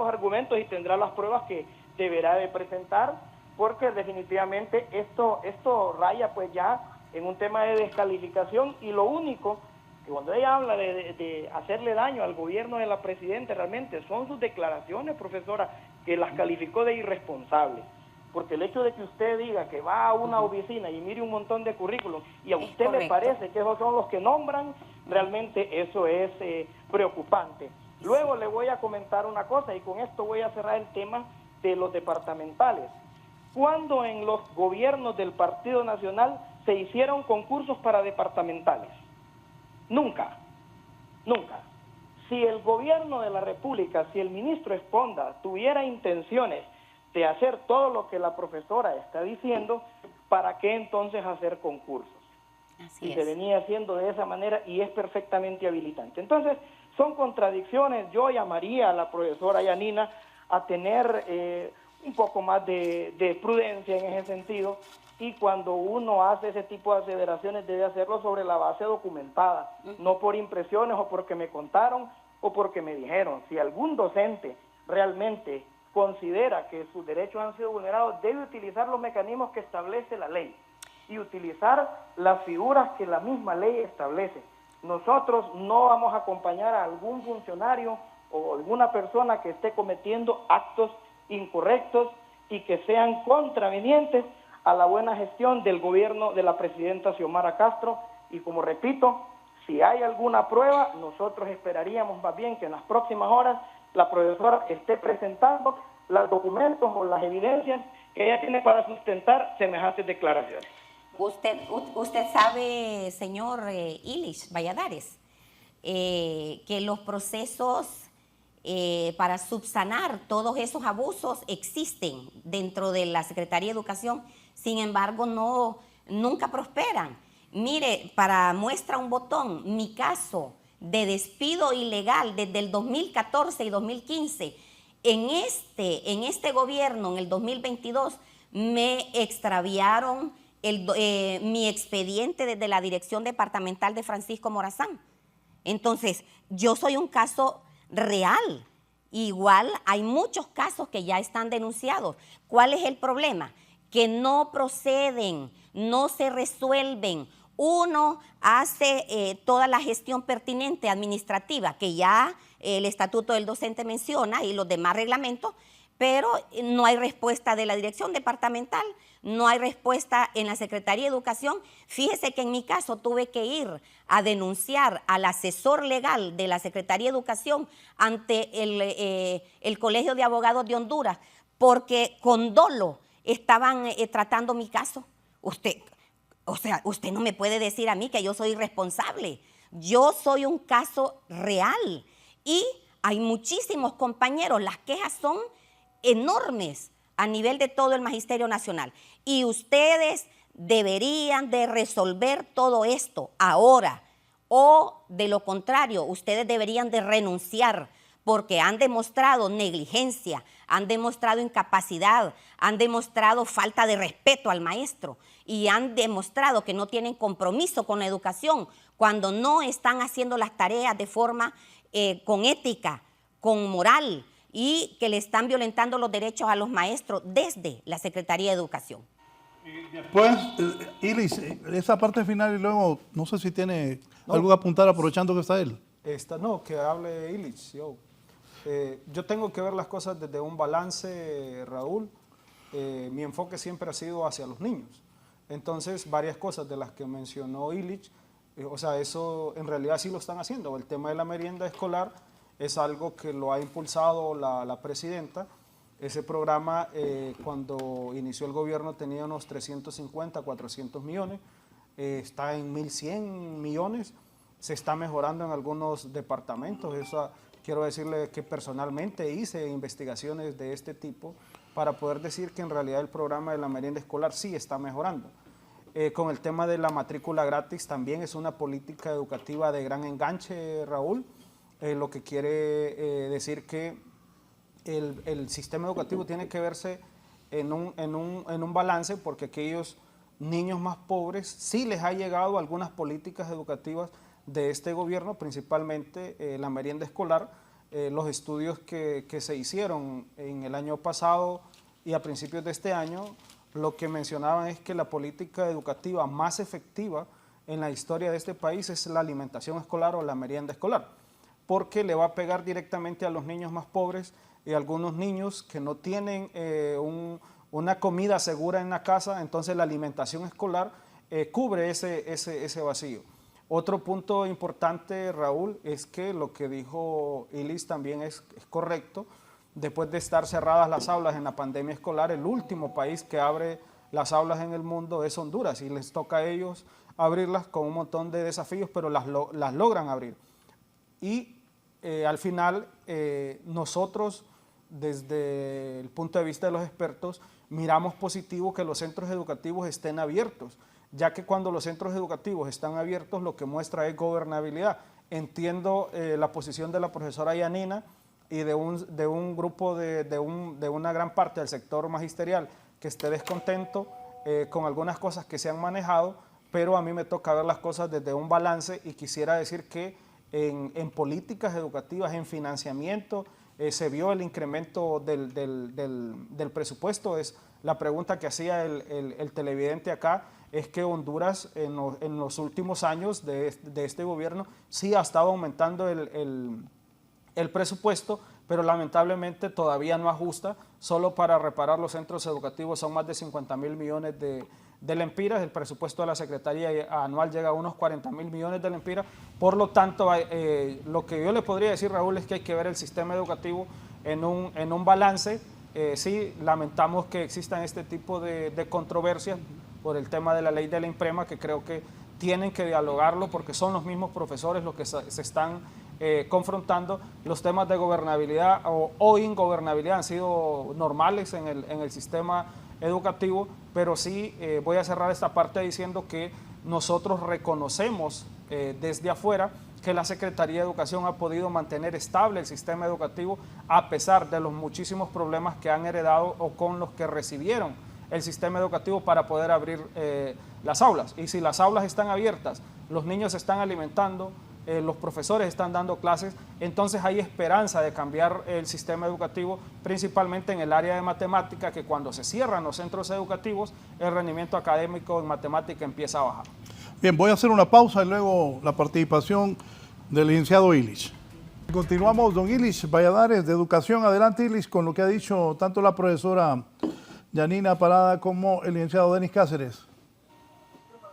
argumentos y tendrá las pruebas que deberá de presentar, porque definitivamente esto raya pues ya en un tema de descalificación, y lo único que cuando ella habla de hacerle daño al gobierno de la presidenta, realmente son sus declaraciones, profesora, que las calificó de irresponsables. Porque el hecho de que usted diga que va a una oficina y mire un montón de currículum y a usted le parece que esos son los que nombran, realmente eso es preocupante. Luego le voy a comentar una cosa, y con esto voy a cerrar el tema de los departamentales. ¿Cuándo en los gobiernos del Partido Nacional se hicieron concursos para departamentales? Nunca, nunca. Si el gobierno de la República, si el ministro Esponda tuviera intenciones de hacer todo lo que la profesora está diciendo, ¿para qué entonces hacer concursos? Así es. Se venía haciendo de esa manera y es perfectamente habilitante. Entonces, son contradicciones. Yo llamaría a la profesora Yanina a tener un poco más de prudencia en ese sentido, y cuando uno hace ese tipo de aseveraciones debe hacerlo sobre la base documentada, no por impresiones o porque me contaron o porque me dijeron. Si algún docente realmente considera que sus derechos han sido vulnerados, debe utilizar los mecanismos que establece la ley y utilizar las figuras que la misma ley establece. Nosotros no vamos a acompañar a algún funcionario o alguna persona que esté cometiendo actos incorrectos y que sean contravenientes a la buena gestión del gobierno de la presidenta Xiomara Castro. Y como repito, si hay alguna prueba, nosotros esperaríamos más bien que en las próximas horas la profesora esté presentando los documentos o las evidencias que ella tiene para sustentar semejantes declaraciones. Usted sabe, señor Illich Valladares, que los procesos para subsanar todos esos abusos existen dentro de la Secretaría de Educación, sin embargo nunca prosperan. Mire, para muestra un botón, mi caso de despido ilegal desde el 2014 y 2015, en este gobierno, en el 2022, me extraviaron mi expediente desde la Dirección Departamental de Francisco Morazán. Entonces, yo soy un caso real. Igual hay muchos casos que ya están denunciados. ¿Cuál es el problema? Que no proceden, no se resuelven. Uno hace toda la gestión pertinente administrativa que ya el Estatuto del Docente menciona y los demás reglamentos, pero no hay respuesta de la Dirección Departamental, no hay respuesta en la Secretaría de Educación. Fíjese que en mi caso tuve que ir a denunciar al asesor legal de la Secretaría de Educación ante el Colegio de Abogados de Honduras, porque con dolo estaban tratando mi caso. Usted no me puede decir a mí que yo soy irresponsable. Yo soy un caso real y hay muchísimos compañeros. Las quejas son enormes a nivel de todo el Magisterio Nacional. Y ustedes deberían de resolver todo esto ahora, o de lo contrario, ustedes deberían de renunciar, porque han demostrado negligencia, han demostrado incapacidad, han demostrado falta de respeto al maestro y han demostrado que no tienen compromiso con la educación cuando no están haciendo las tareas de forma con ética, con moral, y que le están violentando los derechos a los maestros desde la Secretaría de Educación. Y después, Illich, esa parte final y luego, no sé si tiene algo que apuntar aprovechando que está él. No, que hable Illich. Yo tengo que ver las cosas desde un balance, Raúl. Mi enfoque siempre ha sido hacia los niños. Entonces, varias cosas de las que mencionó Illich, eso en realidad sí lo están haciendo. El tema de la merienda escolar es algo que lo ha impulsado la presidenta. Ese programa, cuando inició el gobierno, tenía unos 350, 400 millones. Está en 1.100 millones. Se está mejorando en algunos departamentos. Quiero decirle que personalmente hice investigaciones de este tipo para poder decir que en realidad el programa de la merienda escolar sí está mejorando. Con el tema de la matrícula gratis también es una política educativa de gran enganche, Raúl. Lo que quiere decir que el sistema educativo tiene que verse en un balance, porque aquellos niños más pobres sí les ha llegado algunas políticas educativas de este gobierno, principalmente la merienda escolar. Los estudios que se hicieron en el año pasado y a principios de este año, lo que mencionaban es que la política educativa más efectiva en la historia de este país es la alimentación escolar o la merienda escolar, porque le va a pegar directamente a los niños más pobres y a algunos niños que no tienen una comida segura en la casa. Entonces la alimentación escolar cubre ese vacío. Otro punto importante, Raúl, es que lo que dijo Illich también es correcto. Después de estar cerradas las aulas en la pandemia escolar, el último país que abre las aulas en el mundo es Honduras, y les toca a ellos abrirlas con un montón de desafíos, pero las logran abrir. Y al final, nosotros, desde el punto de vista de los expertos, miramos positivo que los centros educativos estén abiertos, ya que cuando los centros educativos están abiertos, lo que muestra es gobernabilidad. Entiendo la posición de la profesora Yanina y de un grupo, de una gran parte del sector magisterial que esté descontento con algunas cosas que se han manejado, pero a mí me toca ver las cosas desde un balance, y quisiera decir que en políticas educativas, en financiamiento, se vio el incremento del presupuesto. Es la pregunta que hacía el televidente acá, es que Honduras en los últimos años de este gobierno sí ha estado aumentando el presupuesto, pero lamentablemente todavía no ajusta. Solo para reparar los centros educativos son más de 50.000 millones de lempiras. El presupuesto de la Secretaría anual llega a unos 40.000 millones de lempiras. Por lo tanto, lo que yo le podría decir, Raúl, es que hay que ver el sistema educativo en un balance. Sí, lamentamos que existan este tipo de controversias, por el tema de la ley de la INPREMA, que creo que tienen que dialogarlo porque son los mismos profesores los que se están confrontando. Los temas de gobernabilidad o ingobernabilidad han sido normales en el sistema educativo, pero sí voy a cerrar esta parte diciendo que nosotros reconocemos desde afuera que la Secretaría de Educación ha podido mantener estable el sistema educativo a pesar de los muchísimos problemas que han heredado o con los que recibieron el sistema educativo para poder abrir las aulas. Y si las aulas están abiertas, los niños se están alimentando, los profesores están dando clases, entonces hay esperanza de cambiar el sistema educativo, principalmente en el área de matemática, que cuando se cierran los centros educativos, el rendimiento académico en matemática empieza a bajar. Bien, voy a hacer una pausa y luego la participación del licenciado Illich. Continuamos, don Illich Valladares, de Educación. Adelante, Illich, con lo que ha dicho tanto la profesora Yanina Parada como el licenciado Denis Cáceres.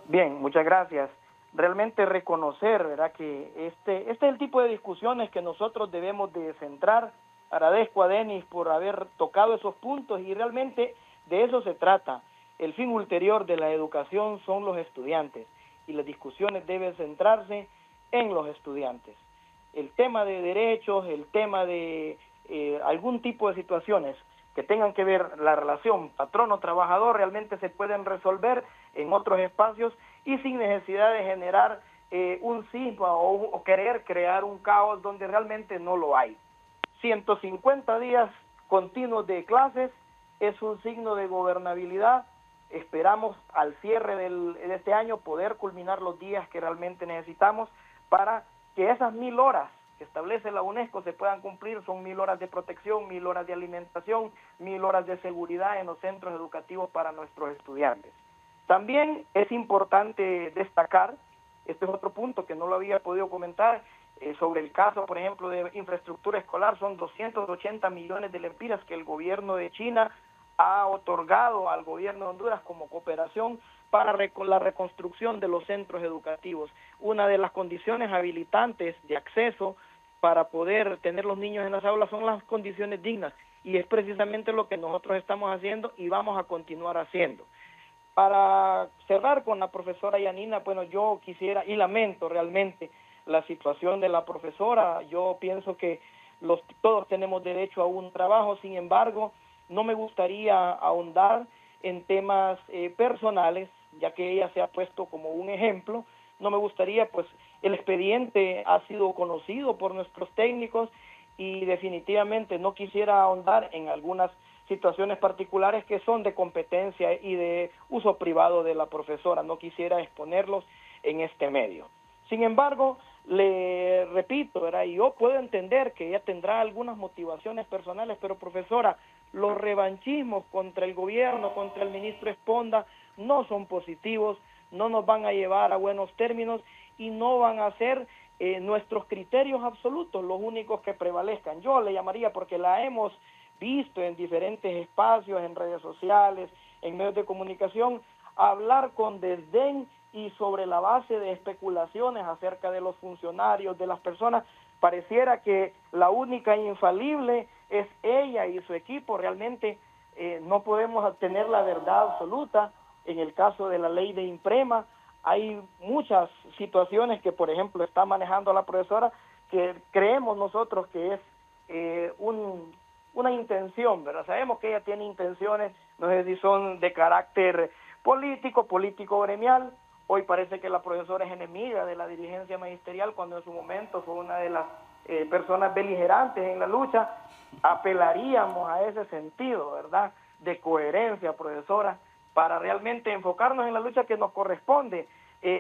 Bien, muchas gracias. Realmente reconocer, ¿verdad?, que este es el tipo de discusiones que nosotros debemos de centrar. Agradezco a Denis por haber tocado esos puntos y realmente de eso se trata. El fin ulterior de la educación son los estudiantes y las discusiones deben centrarse en los estudiantes. El tema de derechos, el tema de algún tipo de situaciones que tengan que ver la relación patrono-trabajador realmente se pueden resolver en otros espacios y sin necesidad de generar un cisma o querer crear un caos donde realmente no lo hay. 150 días continuos de clases es un signo de gobernabilidad. Esperamos al cierre de este año poder culminar los días que realmente necesitamos para que esas 1000 horas que establece la UNESCO se puedan cumplir. Son 1000 horas de protección, 1000 horas de alimentación, 1000 horas de seguridad en los centros educativos para nuestros estudiantes. También es importante destacar, este es otro punto que no lo había podido comentar, sobre el caso, por ejemplo, de infraestructura escolar. Son 280 millones de lempiras que el gobierno de China ha otorgado al gobierno de Honduras como cooperación para la reconstrucción de los centros educativos. Una de las condiciones habilitantes de acceso para poder tener los niños en las aulas son las condiciones dignas, y es precisamente lo que nosotros estamos haciendo y vamos a continuar haciendo. Para cerrar con la profesora Yanina, bueno, yo quisiera y lamento realmente la situación de la profesora. Yo pienso que todos tenemos derecho a un trabajo, sin embargo, no me gustaría ahondar en temas personales, ya que ella se ha puesto como un ejemplo. No me gustaría, pues el expediente ha sido conocido por nuestros técnicos y definitivamente no quisiera ahondar en algunas situaciones particulares que son de competencia y de uso privado de la profesora. No quisiera exponerlos en este medio. Sin embargo, le repito, ¿verdad?, y yo puedo entender que ella tendrá algunas motivaciones personales, pero profesora, los revanchismos contra el gobierno, contra el ministro Esponda, no son positivos, no nos van a llevar a buenos términos y no van a ser nuestros criterios absolutos los únicos que prevalezcan. Yo le llamaría, porque la hemos visto en diferentes espacios, en redes sociales, en medios de comunicación, hablar con desdén y sobre la base de especulaciones acerca de los funcionarios, de las personas. Pareciera que la única infalible es ella y su equipo. Realmente no podemos tener la verdad absoluta. En el caso de la ley de INPREMA, hay muchas situaciones que, por ejemplo, está manejando la profesora, que creemos nosotros que es una intención, ¿verdad? Sabemos que ella tiene intenciones, no sé si son de carácter político gremial. Hoy parece que la profesora es enemiga de la dirigencia magisterial, cuando en su momento fue una de las personas beligerantes en la lucha. Apelaríamos a ese sentido, ¿verdad?, de coherencia, profesora, para realmente enfocarnos en la lucha que nos corresponde.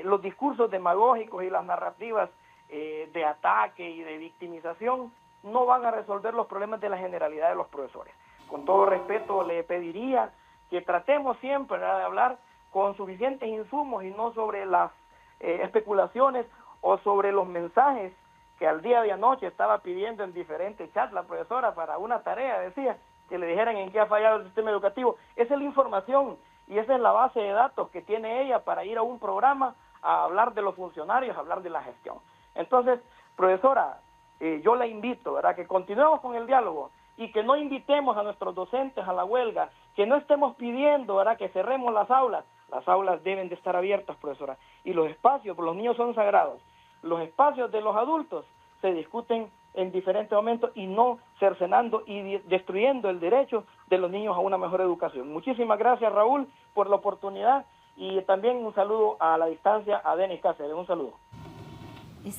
Los discursos demagógicos y las narrativas de ataque y de victimización no van a resolver los problemas de la generalidad de los profesores. Con todo respeto, le pediría que tratemos siempre, ¿verdad?, de hablar con suficientes insumos y no sobre las especulaciones o sobre los mensajes que al día de anoche estaba pidiendo en diferentes chats la profesora para una tarea. Decía que le dijeran en qué ha fallado el sistema educativo. Esa es la información y esa es la base de datos que tiene ella para ir a un programa a hablar de los funcionarios, a hablar de la gestión. Entonces, profesora, yo la invito, ¿verdad?, que continuemos con el diálogo y que no invitemos a nuestros docentes a la huelga, que no estemos pidiendo, ¿verdad?, que cerremos las aulas, Las aulas deben de estar abiertas, profesora, y los espacios, los niños son sagrados, los espacios de los adultos se discuten en diferentes momentos y no cercenando y destruyendo el derecho de los niños a una mejor educación. Muchísimas gracias, Raúl, por la oportunidad, y también un saludo a la distancia a Denis Cáceres. Un saludo.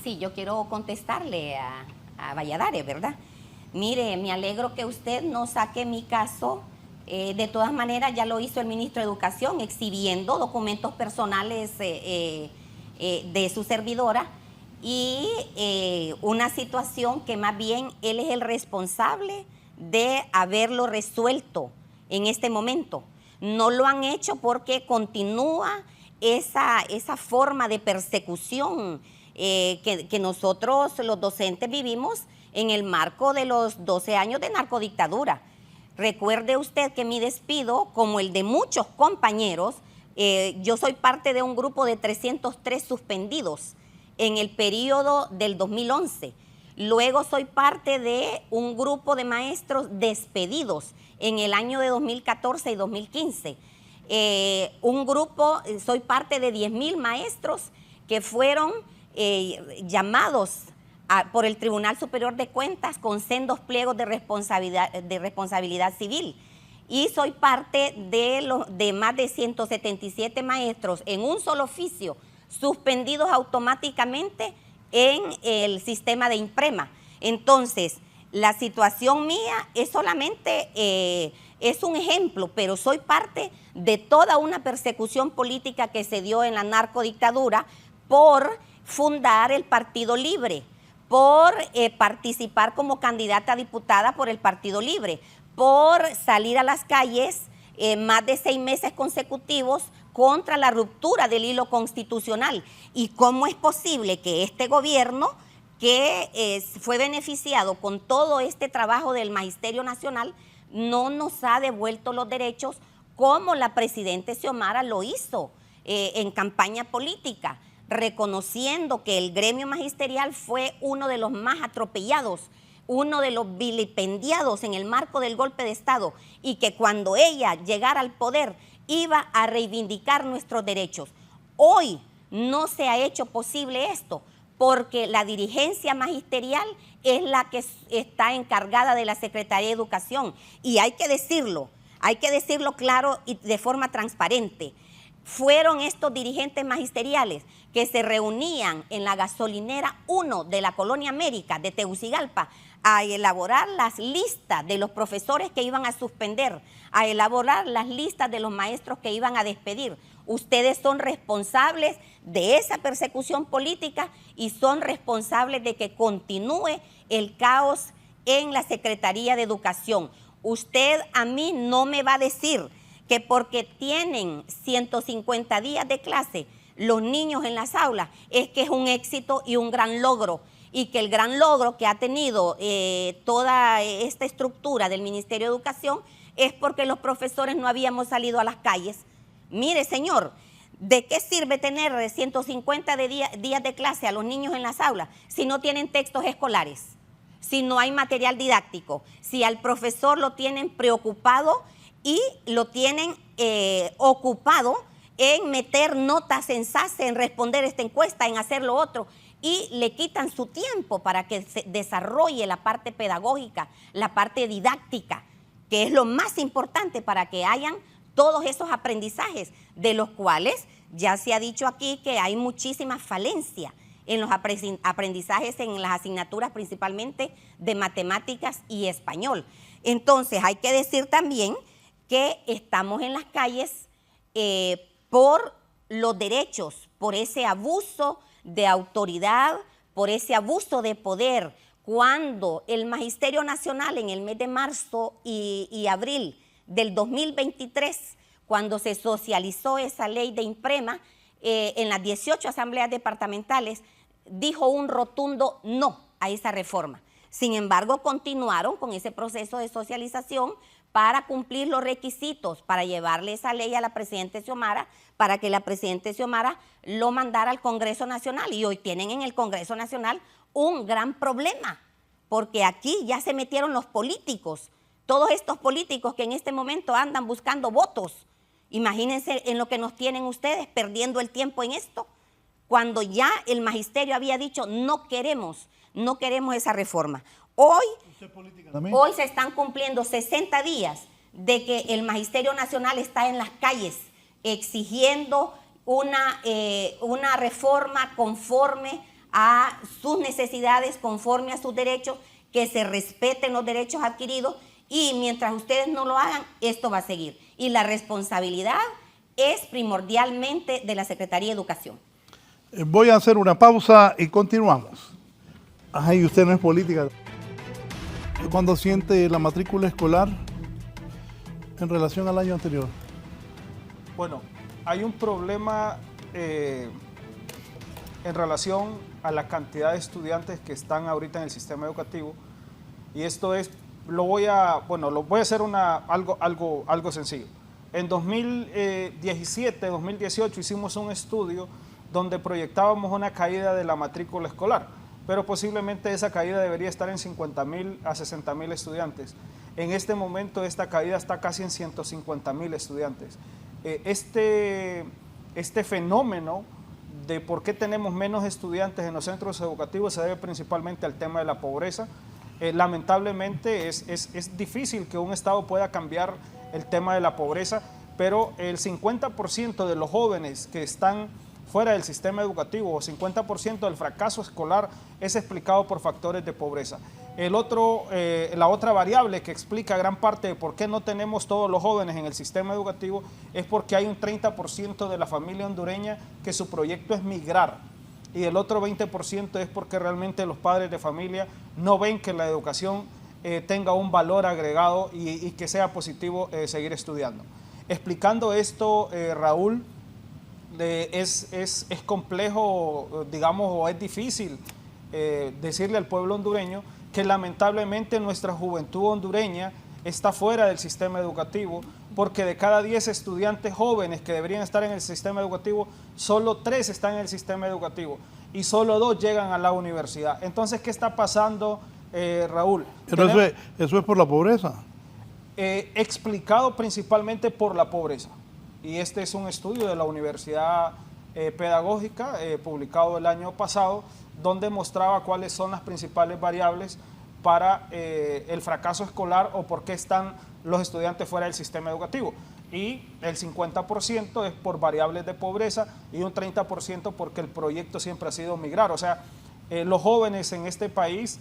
Sí, yo quiero contestarle a Valladares, ¿verdad? Mire, me alegro que usted no saque mi caso. De todas maneras, ya lo hizo el ministro de Educación, exhibiendo documentos personales de su servidora, y una situación que más bien él es el responsable de haberlo resuelto en este momento. No lo han hecho porque continúa esa forma de persecución que nosotros los docentes vivimos en el marco de los 12 años de narcodictadura. Recuerde usted que mi despido, como el de muchos compañeros, yo soy parte de un grupo de 303 suspendidos en el periodo del 2011. Luego soy parte de un grupo de maestros despedidos en el año de 2014 y 2015. Soy parte de 10.000 maestros que fueron llamados por el Tribunal Superior de Cuentas con sendos pliegos de responsabilidad civil. Y soy parte de más de 177 maestros en un solo oficio, suspendidos automáticamente en el sistema de INPREMA. Entonces, la situación mía es solamente, es un ejemplo, pero soy parte de toda una persecución política que se dio en la narcodictadura por fundar el Partido Libre, por participar como candidata a diputada por el Partido Libre, por salir a las calles más de 6 meses consecutivos contra la ruptura del hilo constitucional. ¿Y cómo es posible que este gobierno, que fue beneficiado con todo este trabajo del Magisterio Nacional, no nos ha devuelto los derechos como la presidenta Xiomara lo hizo en campaña política, reconociendo que el gremio magisterial fue uno de los más atropellados, uno de los vilipendiados en el marco del golpe de Estado, y que cuando ella llegara al poder iba a reivindicar nuestros derechos? Hoy no se ha hecho posible esto porque la dirigencia magisterial es la que está encargada de la Secretaría de Educación, y hay que decirlo claro y de forma transparente. Fueron estos dirigentes magisteriales que se reunían en la gasolinera 1 de la Colonia América de Tegucigalpa a elaborar las listas de los profesores que iban a suspender, a elaborar las listas de los maestros que iban a despedir. Ustedes son responsables de esa persecución política y son responsables de que continúe el caos en la Secretaría de Educación. Usted a mí no me va a decir que porque tienen 150 días de clase los niños en las aulas es que es un éxito y un gran logro, y que el gran logro que ha tenido toda esta estructura del Ministerio de Educación es porque los profesores no habíamos salido a las calles. Mire, señor, ¿de qué sirve tener 150 días de clase a los niños en las aulas si no tienen textos escolares, si no hay material didáctico, si al profesor lo tienen preocupado y lo tienen ocupado en meter notas en SACE, en responder esta encuesta, en hacer lo otro, y le quitan su tiempo para que se desarrolle la parte pedagógica, la parte didáctica, que es lo más importante para que hayan todos esos aprendizajes, de los cuales ya se ha dicho aquí que hay muchísima falencia en los aprendizajes en las asignaturas principalmente de matemáticas y español. Entonces hay que decir también que estamos en las calles por los derechos, por ese abuso de autoridad, por ese abuso de poder. Cuando el Magisterio Nacional en el mes de marzo y abril del 2023, cuando se socializó esa ley de INPREMA, en las 18 asambleas departamentales, dijo un rotundo no a esa reforma. Sin embargo, continuaron con ese proceso de socialización para cumplir los requisitos, para llevarle esa ley a la presidenta Xiomara, para que la presidenta Xiomara lo mandara al Congreso Nacional. Y hoy tienen en el Congreso Nacional un gran problema, porque aquí ya se metieron los políticos, todos estos políticos que en este momento andan buscando votos Imagínense en lo que nos tienen ustedes perdiendo el tiempo en esto, cuando ya el magisterio había dicho no queremos esa reforma. Hoy se están cumpliendo 60 días de que el Magisterio Nacional está en las calles exigiendo una reforma conforme a sus necesidades, conforme a sus derechos, que se respeten los derechos adquiridos, y mientras ustedes no lo hagan, esto va a seguir. Y la responsabilidad es primordialmente de la Secretaría de Educación. Voy a hacer una pausa y continuamos. Ay, usted no es política. ¿Cuándo siente la matrícula escolar en relación al año anterior? Bueno, hay un problema en relación a la cantidad de estudiantes que están ahorita en el sistema educativo, y esto es, lo voy a hacer algo sencillo. En 2017, 2018 hicimos un estudio donde proyectábamos una caída de la matrícula escolar, pero posiblemente esa caída debería estar en 50,000 a 60,000 estudiantes. En este momento esta caída está casi en 150,000 estudiantes. Este fenómeno de por qué tenemos menos estudiantes en los centros educativos se debe principalmente al tema de la pobreza. Lamentablemente es difícil que un Estado pueda cambiar el tema de la pobreza, pero el 50% de los jóvenes que están fuera del sistema educativo, o 50% del fracaso escolar, es explicado por factores de pobreza. La otra variable que explica gran parte de por qué no tenemos todos los jóvenes en el sistema educativo es porque hay un 30% de la familia hondureña que su proyecto es migrar, y el otro 20% es porque realmente los padres de familia no ven que la educación tenga un valor agregado y que sea positivo seguir estudiando. Explicando esto, Raúl, es complejo, digamos, o es difícil decirle al pueblo hondureño que lamentablemente nuestra juventud hondureña está fuera del sistema educativo, porque de cada 10 estudiantes jóvenes que deberían estar en el sistema educativo, solo 3 están en el sistema educativo y solo 2 llegan a la universidad. Entonces, ¿qué está pasando, Raúl? Pero eso es por la pobreza. Explicado principalmente por la pobreza. Y este es un estudio de la Universidad Pedagógica, publicado el año pasado, donde mostraba cuáles son las principales variables para el fracaso escolar o por qué están los estudiantes fuera del sistema educativo. Y el 50% es por variables de pobreza y un 30% porque el proyecto siempre ha sido migrar. O sea, los jóvenes en este país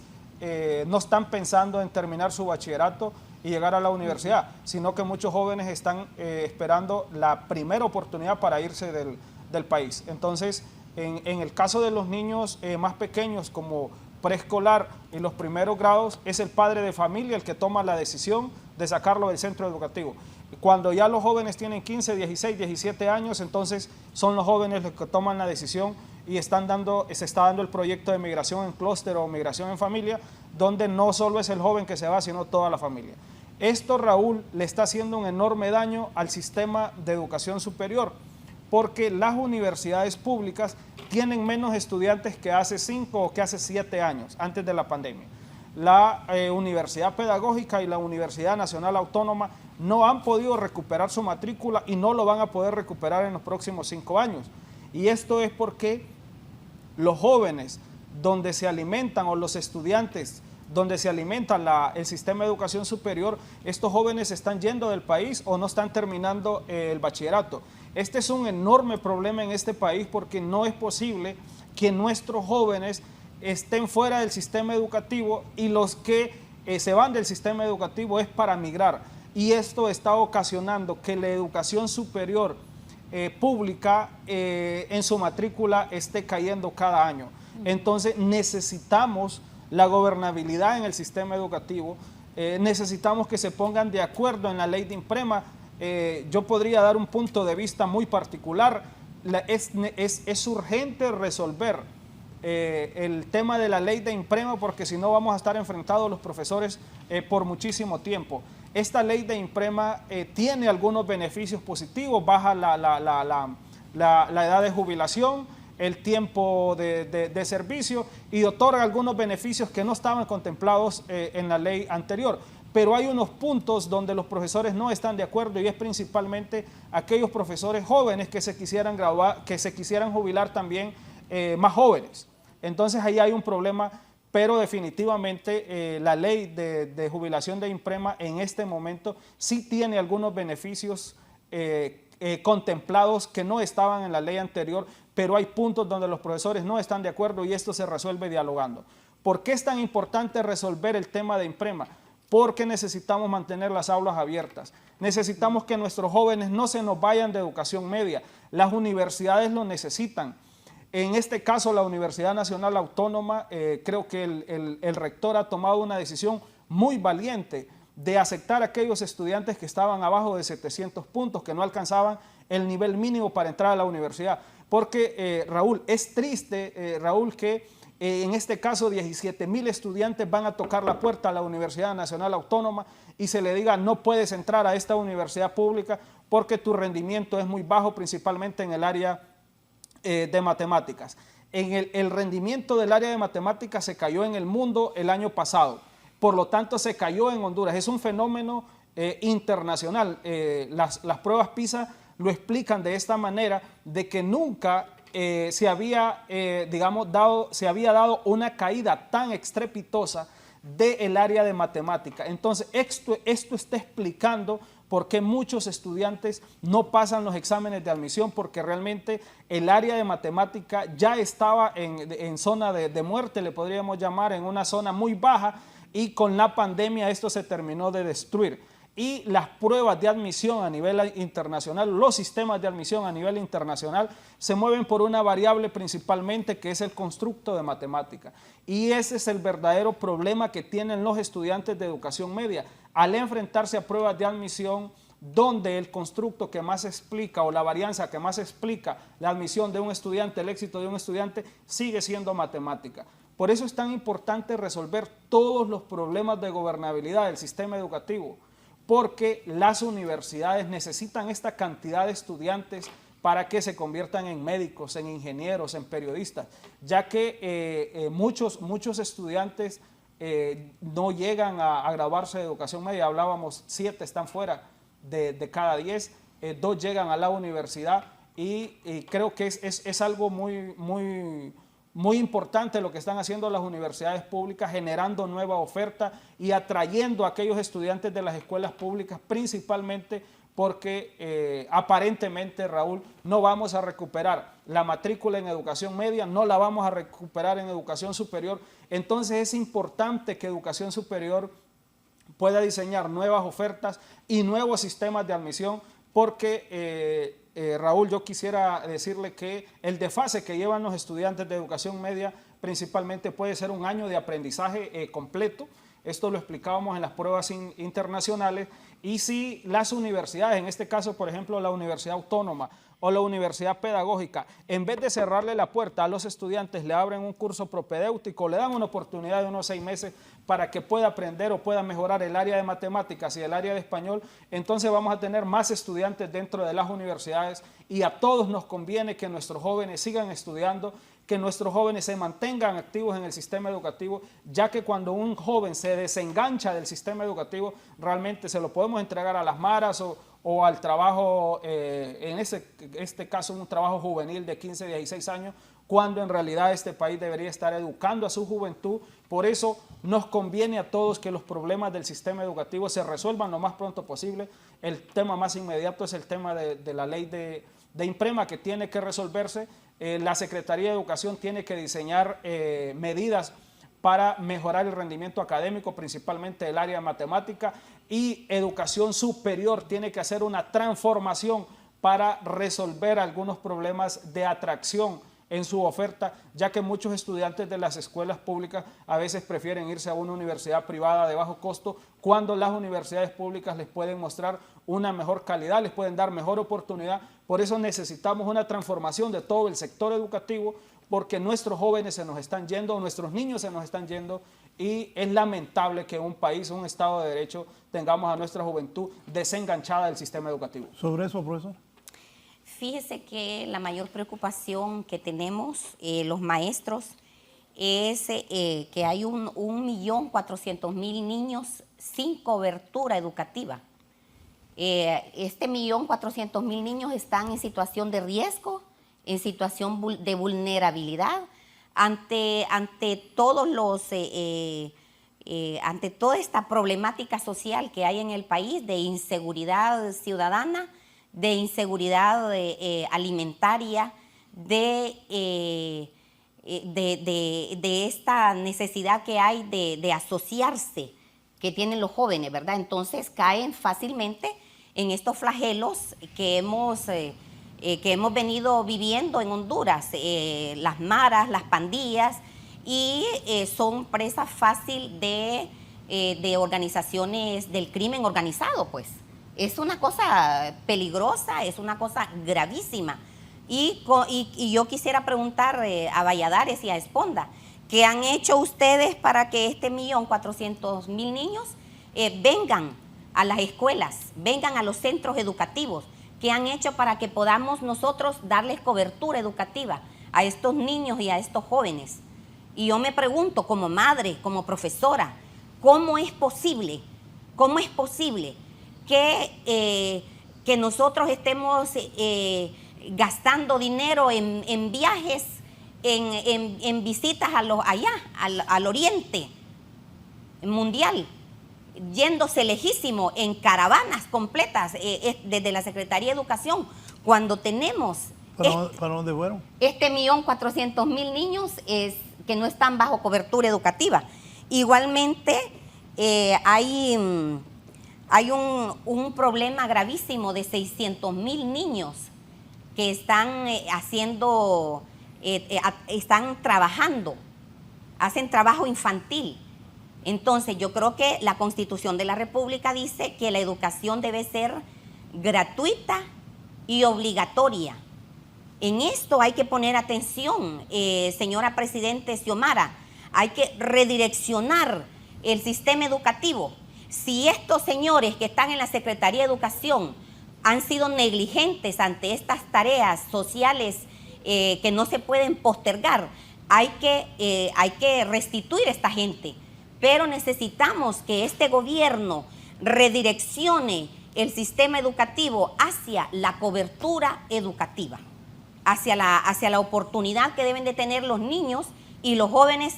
no están pensando en terminar su bachillerato y llegar a la universidad, sino que muchos jóvenes están esperando la primera oportunidad para irse del país. Entonces, en el caso de los niños más pequeños, como preescolar y los primeros grados, es el padre de familia el que toma la decisión de sacarlo del centro educativo. Cuando ya los jóvenes tienen 15, 16, 17 años, entonces son los jóvenes los que toman la decisión y se está dando el proyecto de migración en clúster o migración en familia, donde no solo es el joven que se va, sino toda la familia. Esto, Raúl, le está haciendo un enorme daño al sistema de educación superior, porque las universidades públicas tienen menos estudiantes que hace 5 o que hace 7 años, antes de la pandemia. La Universidad Pedagógica y la Universidad Nacional Autónoma no han podido recuperar su matrícula y no lo van a poder recuperar en los próximos 5 años. Y esto es porque los jóvenes donde se alimentan, o los estudiantes donde se alimenta el sistema de educación superior, estos jóvenes están yendo del país o no están terminando el bachillerato. Este es un enorme problema en este país, porque no es posible que nuestros jóvenes estén fuera del sistema educativo y los que se van del sistema educativo es para migrar. Y esto está ocasionando que la educación superior pública en su matrícula esté cayendo cada año. Entonces necesitamos la gobernabilidad en el sistema educativo, necesitamos que se pongan de acuerdo en la ley de INPREMA. Yo podría dar un punto de vista muy particular. Es urgente resolver el tema de la ley de INPREMA, porque si no vamos a estar enfrentados los profesores por muchísimo tiempo. Esta ley de INPREMA tiene algunos beneficios positivos: baja la edad de jubilación, el tiempo de servicio, y otorga algunos beneficios que no estaban contemplados en la ley anterior. pero hay unos puntos donde los profesores no están de acuerdo y es principalmente aquellos profesores jóvenes que se quisieran graduar, que se quisieran jubilar también más jóvenes. Entonces ahí hay un problema, pero definitivamente la ley de jubilación de INPREMA en este momento sí tiene algunos beneficios contemplados que no estaban en la ley anterior, pero hay puntos donde los profesores no están de acuerdo y esto se resuelve dialogando. ¿Por qué es tan importante resolver el tema de INPREMA? Porque necesitamos mantener las aulas abiertas. Necesitamos que nuestros jóvenes no se nos vayan de educación media. Las universidades lo necesitan. En este caso, la Universidad Nacional Autónoma, creo que el rector ha tomado una decisión muy valiente de aceptar a aquellos estudiantes que estaban abajo de 700 puntos, que no alcanzaban el nivel mínimo para entrar a la universidad. Porque, Raúl, es triste, Raúl, que en este caso 17,000 estudiantes van a tocar la puerta a la Universidad Nacional Autónoma y se le diga no puedes entrar a esta universidad pública porque tu rendimiento es muy bajo, principalmente en el área de matemáticas. El rendimiento del área de matemáticas se cayó en el mundo el año pasado, por lo tanto se cayó en Honduras. Es un fenómeno internacional. Las pruebas PISA lo explican de esta manera, de que nunca se había dado una caída tan estrepitosa del área de matemática. Entonces, esto está explicando por qué muchos estudiantes no pasan los exámenes de admisión, porque realmente el área de matemática ya estaba en zona de muerte, le podríamos llamar, en una zona muy baja, y con la pandemia esto se terminó de destruir. Y las pruebas de admisión a nivel internacional, los sistemas de admisión a nivel internacional se mueven por una variable principalmente que es el constructo de matemática. Y ese es el verdadero problema que tienen los estudiantes de educación media. Al enfrentarse a pruebas de admisión donde el constructo que más explica o la varianza que más explica la admisión de un estudiante, el éxito de un estudiante, sigue siendo matemática. Por eso es tan importante resolver todos los problemas de gobernabilidad del sistema educativo, porque las universidades necesitan esta cantidad de estudiantes para que se conviertan en médicos, en ingenieros, en periodistas, ya que muchos estudiantes no llegan a graduarse de educación media. Hablábamos, 7 están fuera de cada 10, 2 llegan a la universidad y creo que es algo muy importante lo que están haciendo las universidades públicas, generando nueva oferta y atrayendo a aquellos estudiantes de las escuelas públicas, principalmente porque aparentemente, Raúl, no vamos a recuperar la matrícula en educación media, no la vamos a recuperar en educación superior. Entonces es importante que educación superior pueda diseñar nuevas ofertas y nuevos sistemas de admisión, porque Raúl, yo quisiera decirle que el desfase que llevan los estudiantes de educación media principalmente puede ser un año de aprendizaje completo. Esto lo explicábamos en las pruebas internacionales. Y si las universidades, en este caso, por ejemplo, la Universidad Autónoma o la Universidad Pedagógica, en vez de cerrarle la puerta a los estudiantes, le abren un curso propedéutico, le dan una oportunidad de unos 6 meses para que pueda aprender o pueda mejorar el área de matemáticas y el área de español, entonces vamos a tener más estudiantes dentro de las universidades y a todos nos conviene que nuestros jóvenes sigan estudiando, que nuestros jóvenes se mantengan activos en el sistema educativo, ya que cuando un joven se desengancha del sistema educativo, realmente se lo podemos entregar a las maras o al trabajo, en este caso un trabajo juvenil de 15, 16 años, cuando en realidad este país debería estar educando a su juventud. Por eso nos conviene a todos que los problemas del sistema educativo se resuelvan lo más pronto posible. El tema más inmediato es el tema de la ley de INPREMA, que tiene que resolverse. La Secretaría de Educación tiene que diseñar medidas para mejorar el rendimiento académico, principalmente del área de matemática, y educación superior tiene que hacer una transformación para resolver algunos problemas de atracción en su oferta, ya que muchos estudiantes de las escuelas públicas a veces prefieren irse a una universidad privada de bajo costo, cuando las universidades públicas les pueden mostrar una mejor calidad, les pueden dar mejor oportunidad. Por eso necesitamos una transformación de todo el sector educativo, porque nuestros jóvenes se nos están yendo, nuestros niños se nos están yendo, y es lamentable que en un país, un Estado de Derecho, tengamos a nuestra juventud desenganchada del sistema educativo. ¿Sobre eso, profesor? Fíjese que la mayor preocupación que tenemos los maestros es que hay 1.400.000 niños sin cobertura educativa. 1.400.000 niños están en situación de riesgo, en situación de vulnerabilidad ante toda esta problemática social que hay en el país de inseguridad ciudadana, de inseguridad alimentaria, de esta necesidad que hay de asociarse que tienen los jóvenes, ¿verdad? Entonces caen fácilmente en estos flagelos que hemos venido viviendo en Honduras, las maras, las pandillas, y son presa fácil de organizaciones del crimen organizado, pues. Es una cosa peligrosa, es una cosa gravísima. Y yo quisiera preguntar a Valladares y a Esponda, ¿qué han hecho ustedes para que 1.400.000 niños vengan a las escuelas, vengan a los centros educativos? ¿Qué han hecho para que podamos nosotros darles cobertura educativa a estos niños y a estos jóvenes? Y yo me pregunto, como madre, como profesora, ¿cómo es posible que nosotros estemos gastando dinero en viajes, en visitas al oriente mundial, yéndose lejísimo en caravanas completas desde la Secretaría de Educación, cuando tenemos... ¿Para dónde fueron? 1.400.000 niños que no están bajo cobertura educativa. Igualmente, hay un problema gravísimo de 600.000 niños que están están trabajando, hacen trabajo infantil. Entonces, yo creo que la Constitución de la República dice que la educación debe ser gratuita y obligatoria. En esto hay que poner atención, señora Presidente Xiomara. Hay que redireccionar el sistema educativo. Si estos señores que están en la Secretaría de Educación han sido negligentes ante estas tareas sociales que no se pueden postergar, hay que restituir a esta gente. Pero necesitamos que este gobierno redireccione el sistema educativo hacia la cobertura educativa, hacia la oportunidad que deben de tener los niños y los jóvenes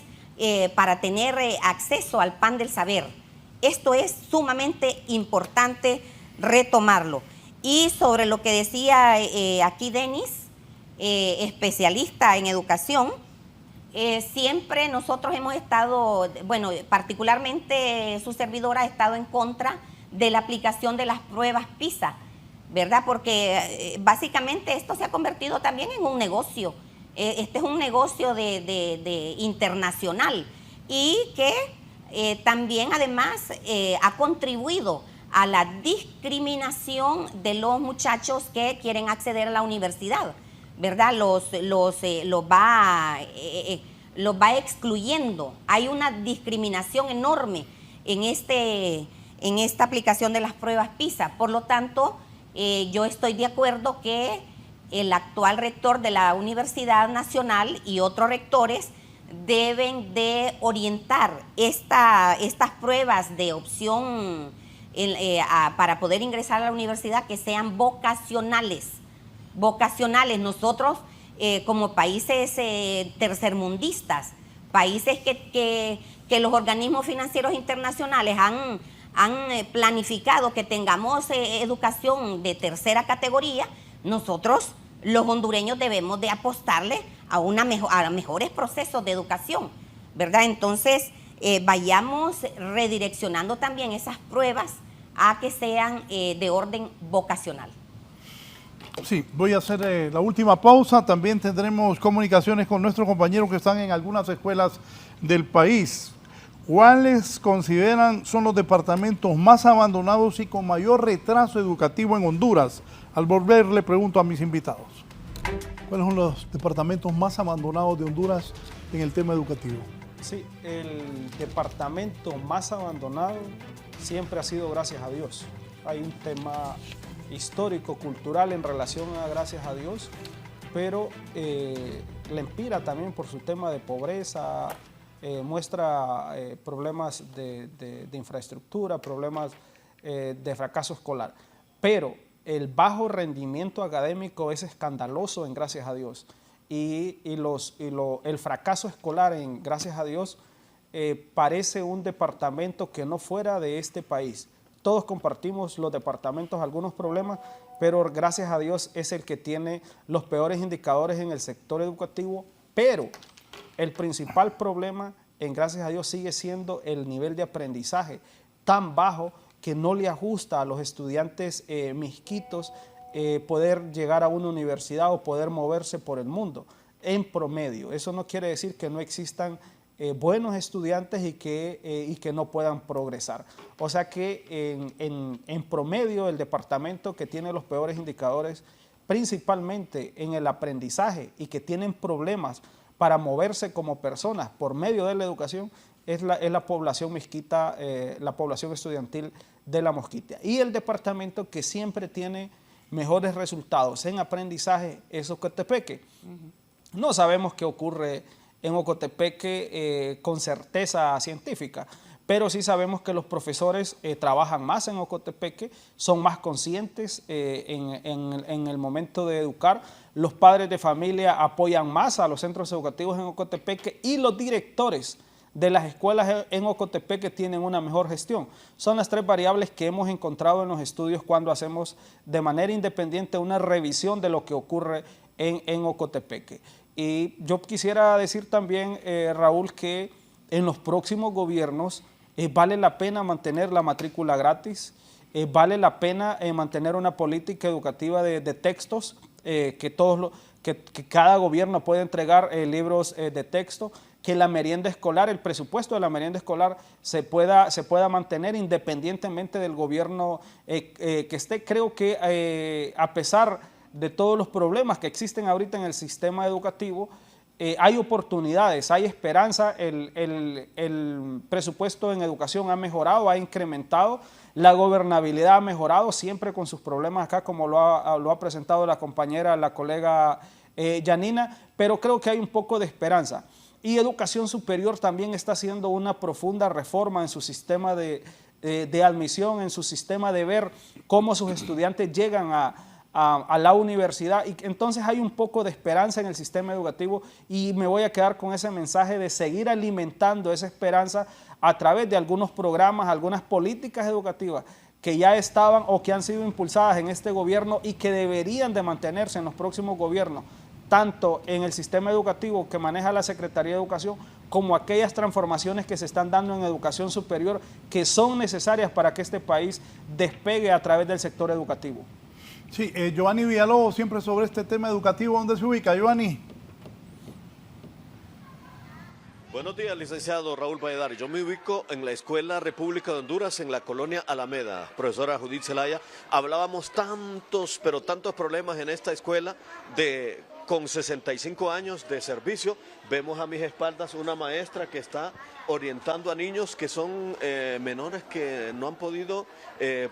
para tener acceso al pan del saber. Esto es sumamente importante retomarlo. Y sobre lo que decía aquí Denis, especialista en educación, siempre nosotros hemos estado, bueno, particularmente su servidora ha estado en contra de la aplicación de las pruebas PISA, ¿verdad? Porque básicamente esto se ha convertido también en un negocio. Este es un negocio de internacional y que también además ha contribuido a la discriminación de los muchachos que quieren acceder a la universidad, ¿verdad? Los va excluyendo. Hay una discriminación enorme en esta aplicación de las pruebas PISA. Por lo tanto, yo estoy de acuerdo que el actual rector de la Universidad Nacional y otros rectores deben de orientar estas pruebas de opción para poder ingresar a la universidad, que sean vocacionales. Nosotros como países tercermundistas, países que los organismos financieros internacionales han planificado que tengamos educación de tercera categoría, nosotros los hondureños debemos de apostarle a mejores procesos de educación, ¿verdad? Entonces vayamos redireccionando también esas pruebas a que sean de orden vocacional. Sí, voy a hacer la última pausa. También tendremos comunicaciones con nuestros compañeros que están en algunas escuelas del país. ¿Cuáles consideran son los departamentos más abandonados y con mayor retraso educativo en Honduras? Al volver le pregunto a mis invitados. ¿Cuáles son los departamentos más abandonados de Honduras en el tema educativo? Sí, el departamento más abandonado siempre ha sido Gracias a Dios. Hay un tema histórico, cultural en relación a Gracias a Dios, pero Lempira también por su tema de pobreza, muestra problemas de infraestructura, problemas de fracaso escolar. Pero el bajo rendimiento académico es escandaloso en Gracias a Dios. Y el fracaso escolar en Gracias a Dios parece un departamento que no fuera de este país. Todos compartimos los departamentos algunos problemas, pero gracias a Dios es el que tiene los peores indicadores en el sector educativo, pero el principal problema en Gracias a Dios sigue siendo el nivel de aprendizaje tan bajo que no le ajusta a los estudiantes misquitos poder llegar a una universidad o poder moverse por el mundo en promedio. Eso no quiere decir que no existan buenos estudiantes y que no puedan progresar. O sea que en promedio el departamento que tiene los peores indicadores, principalmente en el aprendizaje y que tienen problemas para moverse como personas por medio de la educación, es la población misquita, la población estudiantil de La Mosquitia. Y el departamento que siempre tiene mejores resultados en aprendizaje es Ocotepeque. No sabemos qué ocurre en Ocotepeque con certeza científica, pero sí sabemos que los profesores trabajan más en Ocotepeque, son más conscientes en el momento de educar, los padres de familia apoyan más a los centros educativos en Ocotepeque y los directores de las escuelas en Ocotepeque tienen una mejor gestión. Son las tres variables que hemos encontrado en los estudios cuando hacemos de manera independiente una revisión de lo que ocurre en Ocotepeque. Y yo quisiera decir también, Raúl, que en los próximos gobiernos vale la pena mantener la matrícula gratis, vale la pena mantener una política educativa de textos, que cada gobierno puede entregar libros de texto, que la merienda escolar, el presupuesto de la merienda escolar se pueda mantener independientemente del gobierno que esté. Creo que a pesar de todos los problemas que existen ahorita en el sistema educativo, hay oportunidades, hay esperanza, el presupuesto en educación ha mejorado, ha incrementado, la gobernabilidad ha mejorado, siempre con sus problemas acá, como lo ha presentado la compañera, la colega Yanina, pero creo que hay un poco de esperanza. Y Educación Superior también está haciendo una profunda reforma en su sistema de admisión, en su sistema de ver cómo sus estudiantes llegan a la universidad, y entonces hay un poco de esperanza en el sistema educativo, y me voy a quedar con ese mensaje de seguir alimentando esa esperanza a través de algunos programas, algunas políticas educativas que ya estaban o que han sido impulsadas en este gobierno y que deberían de mantenerse en los próximos gobiernos, tanto en el sistema educativo que maneja la Secretaría de Educación, como aquellas transformaciones que se están dando en educación superior que son necesarias para que este país despegue a través del sector educativo. Sí, Giovanni Villalobos, siempre sobre este tema educativo, ¿dónde se ubica, Giovanni? Buenos días, licenciado Raúl Valladares. Yo me ubico en la Escuela República de Honduras, en la colonia Alameda. Profesora Judith Zelaya, hablábamos tantos, pero tantos problemas en esta escuela con 65 años de servicio. Vemos a mis espaldas una maestra que está orientando a niños que son menores que no han podido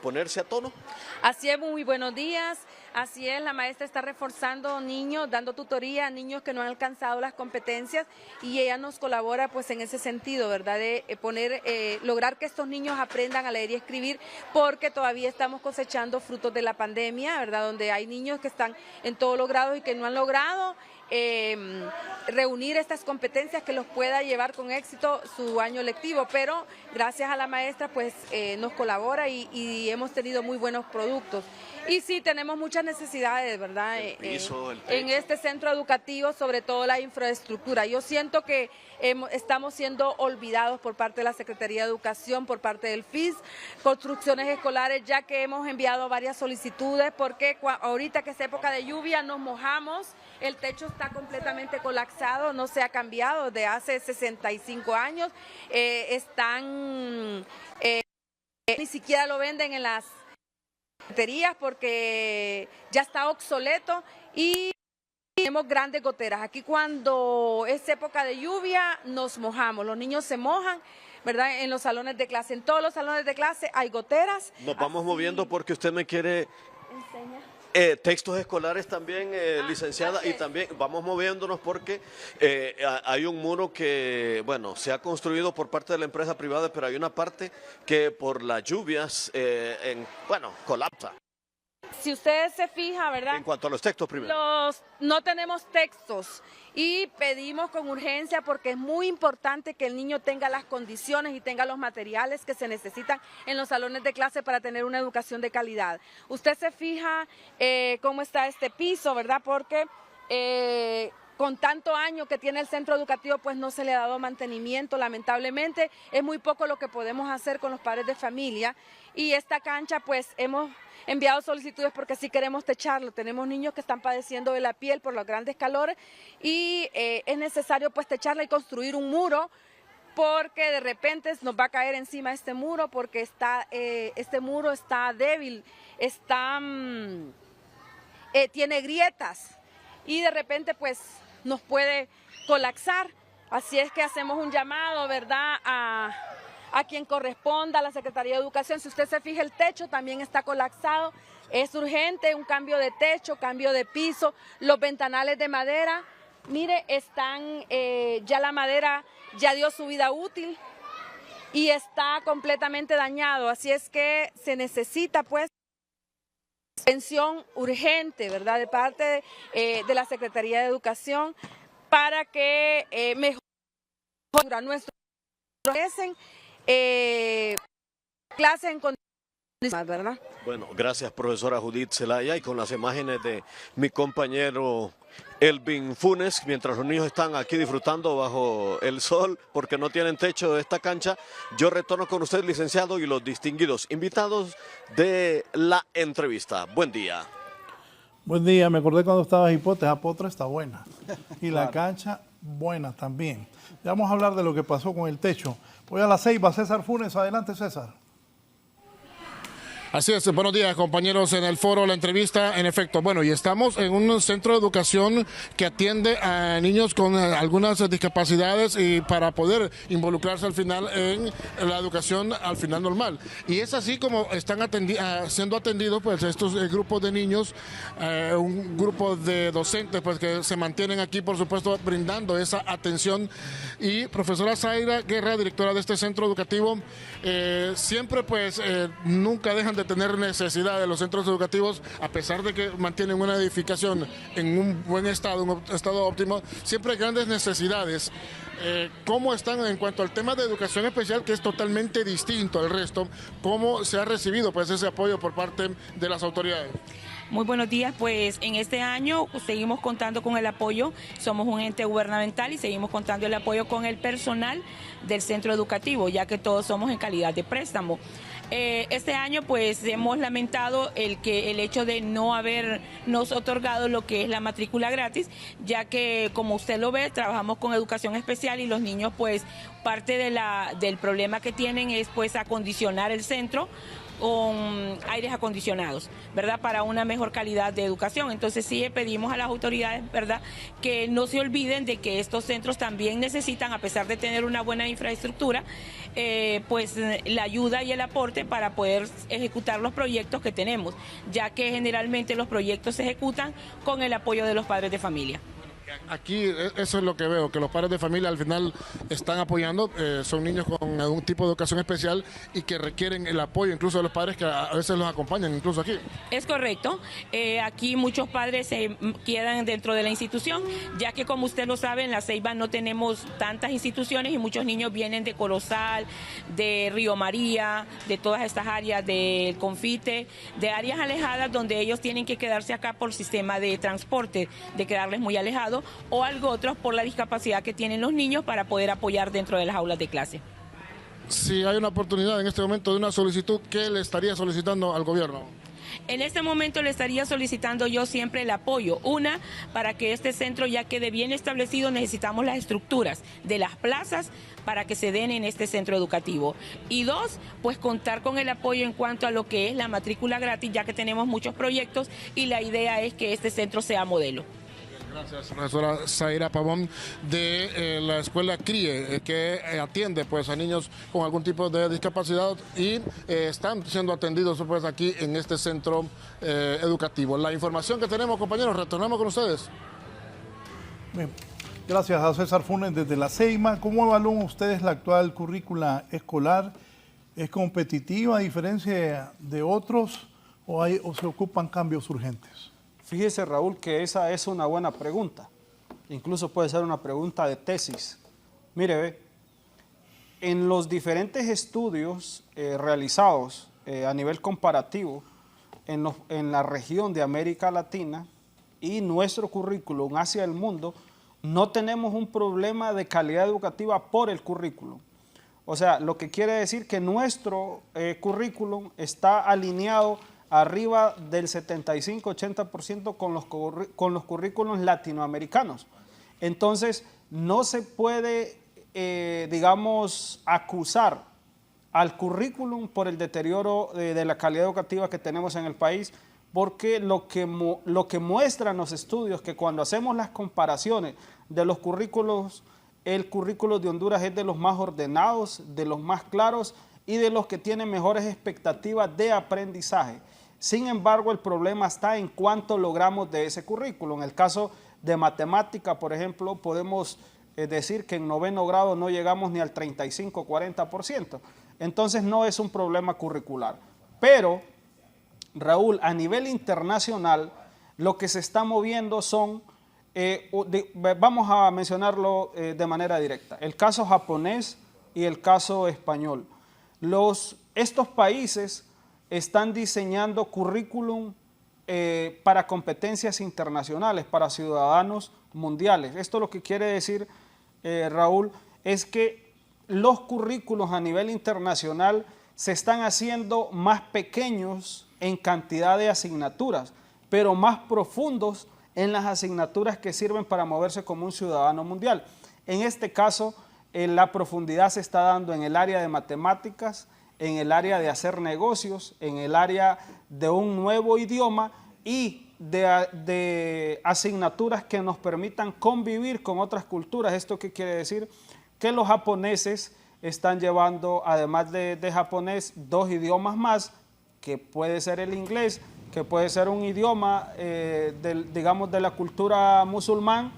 ponerse a tono. Así es, muy buenos días. Así es, la maestra está reforzando niños, dando tutoría a niños que no han alcanzado las competencias, y ella nos colabora pues en ese sentido, ¿verdad? De lograr que estos niños aprendan a leer y escribir, porque todavía estamos cosechando frutos de la pandemia, ¿verdad? Donde hay niños que están en todos los grados y que no han logrado reunir estas competencias que los pueda llevar con éxito su año lectivo, pero gracias a la maestra pues nos colabora y hemos tenido muy buenos productos. Y sí, tenemos muchas necesidades, ¿verdad? En este centro educativo, sobre todo la infraestructura. Yo siento que estamos siendo olvidados por parte de la Secretaría de Educación, por parte del FIS, construcciones escolares, ya que hemos enviado varias solicitudes, porque ahorita que es época de lluvia nos mojamos, el techo está completamente colapsado, no se ha cambiado desde hace 65 años, ni siquiera lo venden en las cafeterías porque ya está obsoleto, y tenemos grandes goteras. Aquí cuando es época de lluvia nos mojamos, los niños se mojan, ¿verdad? En los salones de clase, en todos los salones de clase hay goteras. Nos vamos moviendo porque usted me quiere Textos escolares también, licenciada, y también vamos moviéndonos porque hay un muro que, bueno, se ha construido por parte de la empresa privada, pero hay una parte que por las lluvias, colapsa. Si usted se fija, ¿verdad? En cuanto a los textos primero. No tenemos textos y pedimos con urgencia porque es muy importante que el niño tenga las condiciones y tenga los materiales que se necesitan en los salones de clase para tener una educación de calidad. Usted se fija cómo está este piso, ¿verdad? Porque con tanto año que tiene el centro educativo, pues no se le ha dado mantenimiento, lamentablemente. Es muy poco lo que podemos hacer con los padres de familia y esta cancha, pues hemos enviado solicitudes porque sí queremos techarlo. Tenemos niños que están padeciendo de la piel por los grandes calores y es necesario pues techarla y construir un muro porque de repente nos va a caer encima este muro porque este muro está débil, tiene grietas y de repente pues nos puede colapsar. Así es que hacemos un llamado, ¿verdad?, a quien corresponda, a la Secretaría de Educación. Si usted se fija, el techo también está colapsado. Es urgente un cambio de techo, cambio de piso. Los ventanales de madera, mire, están, ya la madera ya dio su vida útil y está completamente dañado. Así es que se necesita, pues, atención urgente, ¿verdad?, de parte de la Secretaría de Educación para que mejore nuestro clase en condiciones, ¿verdad? Bueno, gracias, profesora Judith Zelaya, y con las imágenes de mi compañero Elvin Funes, mientras los niños están aquí disfrutando bajo el sol porque no tienen techo de esta cancha, yo retorno con usted, licenciado, y los distinguidos invitados de la entrevista. Buen día. Buen día, me acordé cuando estaba Hipotes, Apotra está buena y la cancha buena también. Ya vamos a hablar de lo que pasó con el techo. Voy a La Ceiba, César Funes, adelante César. Así es, buenos días compañeros en el foro, la entrevista, en efecto. Bueno, y estamos en un centro de educación que atiende a niños con algunas discapacidades y para poder involucrarse al final en la educación al final normal. Y es así como están siendo atendidos pues estos grupos de niños, un grupo de docentes pues que se mantienen aquí, por supuesto, brindando esa atención. Y profesora Zaira Guerra, directora de este centro educativo, siempre pues nunca dejan de tener necesidad de los centros educativos, a pesar de que mantienen una edificación en un buen estado, un estado óptimo, siempre hay grandes necesidades. ¿Cómo están en cuanto al tema de educación especial, que es totalmente distinto al resto? ¿Cómo se ha recibido pues ese apoyo por parte de las autoridades? Muy buenos días, pues en este año seguimos contando con el apoyo, somos un ente gubernamental y seguimos contando el apoyo con el personal del centro educativo, ya que todos somos en calidad de préstamo. Este año pues hemos lamentado el hecho de no habernos otorgado lo que es la matrícula gratis, ya que como usted lo ve, trabajamos con educación especial y los niños pues parte del problema que tienen es pues acondicionar el centro con aires acondicionados, ¿verdad?, para una mejor calidad de educación. Entonces sí pedimos a las autoridades, ¿verdad?, que no se olviden de que estos centros también necesitan, a pesar de tener una buena infraestructura, pues la ayuda y el aporte para poder ejecutar los proyectos que tenemos, ya que generalmente los proyectos se ejecutan con el apoyo de los padres de familia. Aquí eso es lo que veo, que los padres de familia al final están apoyando, son niños con algún tipo de educación especial y que requieren el apoyo incluso de los padres que a veces los acompañan incluso aquí. Es correcto, aquí muchos padres se quedan dentro de la institución, ya que como usted lo sabe, en La Ceiba no tenemos tantas instituciones y muchos niños vienen de Corozal, de Río María, de todas estas áreas del Confite, de áreas alejadas donde ellos tienen que quedarse acá por sistema de transporte, de quedarles muy alejados, o algo otro por la discapacidad que tienen los niños para poder apoyar dentro de las aulas de clase. Si hay una oportunidad en este momento de una solicitud, ¿qué le estaría solicitando al gobierno? En este momento le estaría solicitando yo siempre el apoyo. Una, para que este centro ya quede bien establecido, necesitamos las estructuras de las plazas para que se den en este centro educativo. Y dos, pues contar con el apoyo en cuanto a lo que es la matrícula gratis, ya que tenemos muchos proyectos y la idea es que este centro sea modelo. Gracias, profesora Zaira Pavón, de la escuela CRIE, que atiende pues a niños con algún tipo de discapacidad y están siendo atendidos pues aquí en este centro educativo. La información que tenemos, compañeros, retornamos con ustedes. Bien. Gracias a César Funes desde la CEIMA. ¿Cómo evalúan ustedes la actual currícula escolar? ¿Es competitiva a diferencia de otros o se ocupan cambios urgentes? Fíjese, Raúl, que esa es una buena pregunta. Incluso puede ser una pregunta de tesis. Mire, ve, en los diferentes estudios realizados a nivel comparativo en la región de América Latina y nuestro currículum hacia el mundo, no tenemos un problema de calidad educativa por el currículum. O sea, lo que quiere decir que nuestro currículum está alineado arriba del 75-80% con los currículos latinoamericanos. Entonces, no se puede, digamos, acusar al currículum por el deterioro de la calidad educativa que tenemos en el país, porque lo que muestran los estudios, que cuando hacemos las comparaciones de los currículos, el currículo de Honduras es de los más ordenados, de los más claros y de los que tienen mejores expectativas de aprendizaje. Sin embargo, el problema está en cuánto logramos de ese currículo. En el caso de matemática, por ejemplo, podemos decir que en 9º grado no llegamos ni al 35-40%. Entonces no es un problema curricular. Pero, Raúl, a nivel internacional, lo que se está moviendo son, vamos a mencionarlo de manera directa, el caso japonés y el caso español. Estos países están diseñando currículum para competencias internacionales, para ciudadanos mundiales. Esto lo que quiere decir, Raúl, es que los currículos a nivel internacional se están haciendo más pequeños en cantidad de asignaturas, pero más profundos en las asignaturas que sirven para moverse como un ciudadano mundial. En este caso, la profundidad se está dando en el área de matemáticas, en el área de hacer negocios, en el área de un nuevo idioma y de asignaturas que nos permitan convivir con otras culturas. ¿Esto qué quiere decir? Que los japoneses están llevando, además de japonés, 2 idiomas más, que puede ser el inglés, que puede ser un idioma, digamos, de la cultura musulmán.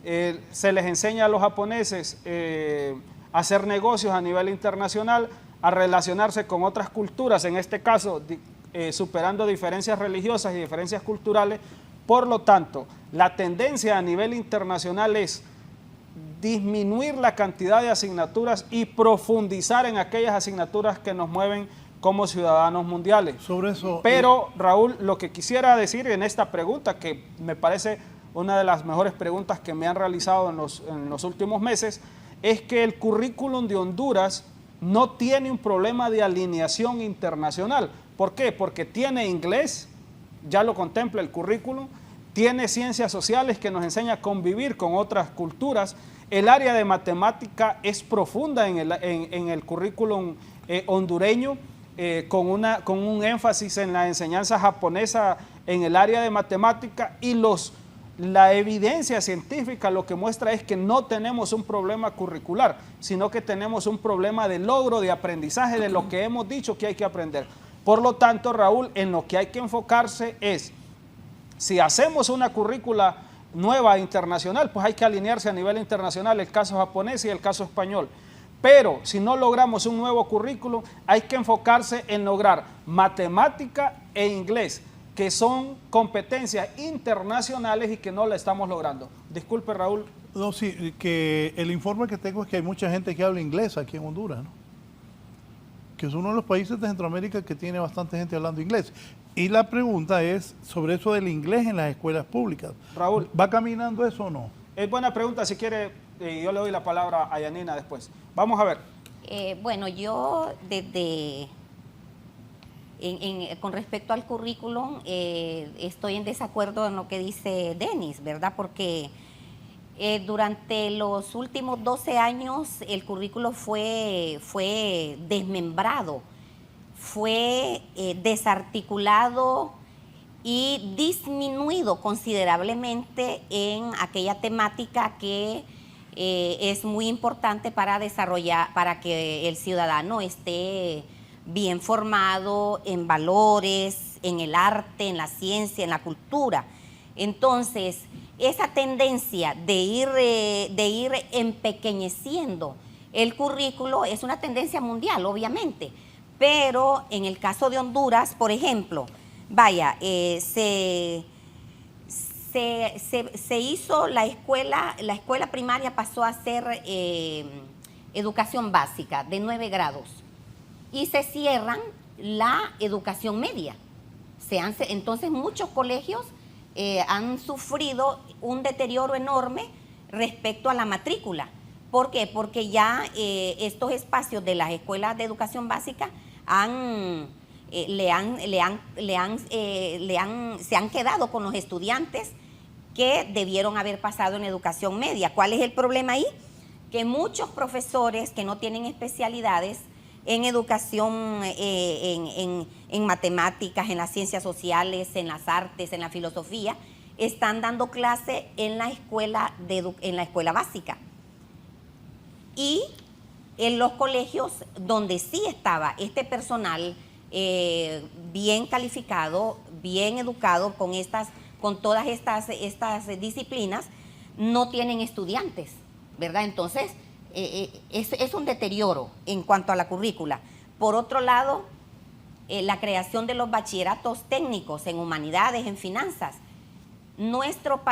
Se les enseña a los japoneses a hacer negocios a nivel internacional, a relacionarse con otras culturas, en este caso superando diferencias religiosas y diferencias culturales. Por lo tanto, la tendencia a nivel internacional es disminuir la cantidad de asignaturas y profundizar en aquellas asignaturas que nos mueven como ciudadanos mundiales. Sobre eso, pero, Raúl, lo que quisiera decir en esta pregunta, que me parece una de las mejores preguntas que me han realizado en los últimos meses, es que el currículum de Honduras no tiene un problema de alineación internacional. ¿Por qué? Porque tiene inglés, ya lo contempla el currículum, tiene ciencias sociales que nos enseña a convivir con otras culturas, el área de matemática es profunda en el currículum hondureño, con un énfasis en la enseñanza japonesa en el área de matemática, y la evidencia científica lo que muestra es que no tenemos un problema curricular, sino que tenemos un problema de logro, de aprendizaje de lo que hemos dicho que hay que aprender. Por lo tanto, Raúl, en lo que hay que enfocarse es, si hacemos una currícula nueva internacional, pues hay que alinearse a nivel internacional, el caso japonés y el caso español. Pero si no logramos un nuevo currículum, hay que enfocarse en lograr matemática e inglés, que son competencias internacionales y que no la estamos logrando. Disculpe, Raúl. No, sí, que el informe que tengo es que hay mucha gente que habla inglés aquí en Honduras, ¿no? Que es uno de los países de Centroamérica que tiene bastante gente hablando inglés. Y la pregunta es sobre eso del inglés en las escuelas públicas. Raúl, ¿va caminando eso o no? Es buena pregunta, si quiere, yo le doy la palabra a Yanina después. Vamos a ver. Bueno, yo con respecto al currículum, estoy en desacuerdo en lo que dice Denis, ¿verdad? Porque durante los últimos 12 años el currículo fue desmembrado, fue desarticulado y disminuido considerablemente en aquella temática que es muy importante para desarrollar, para que el ciudadano esté bien formado en valores, en el arte, en la ciencia, en la cultura. Entonces, esa tendencia de ir empequeñeciendo el currículo es una tendencia mundial, obviamente, pero en el caso de Honduras, por ejemplo, vaya, se hizo la escuela primaria pasó a ser educación básica de 9 grados y se cierran la educación media. Entonces muchos colegios han sufrido un deterioro enorme respecto a la matrícula. ¿Por qué? Porque ya estos espacios de las escuelas de educación básica se han quedado con los estudiantes que debieron haber pasado en educación media. ¿Cuál es el problema ahí? Que muchos profesores que no tienen especialidades en educación, en matemáticas, en las ciencias sociales, en las artes, en la filosofía, están dando clase en la escuela básica. Y en los colegios donde sí estaba este personal bien calificado, bien educado con todas estas disciplinas, no tienen estudiantes, ¿verdad? Entonces, es un deterioro en cuanto a la currícula. Por otro lado, la creación de los bachilleratos técnicos en humanidades, en finanzas. En nuestro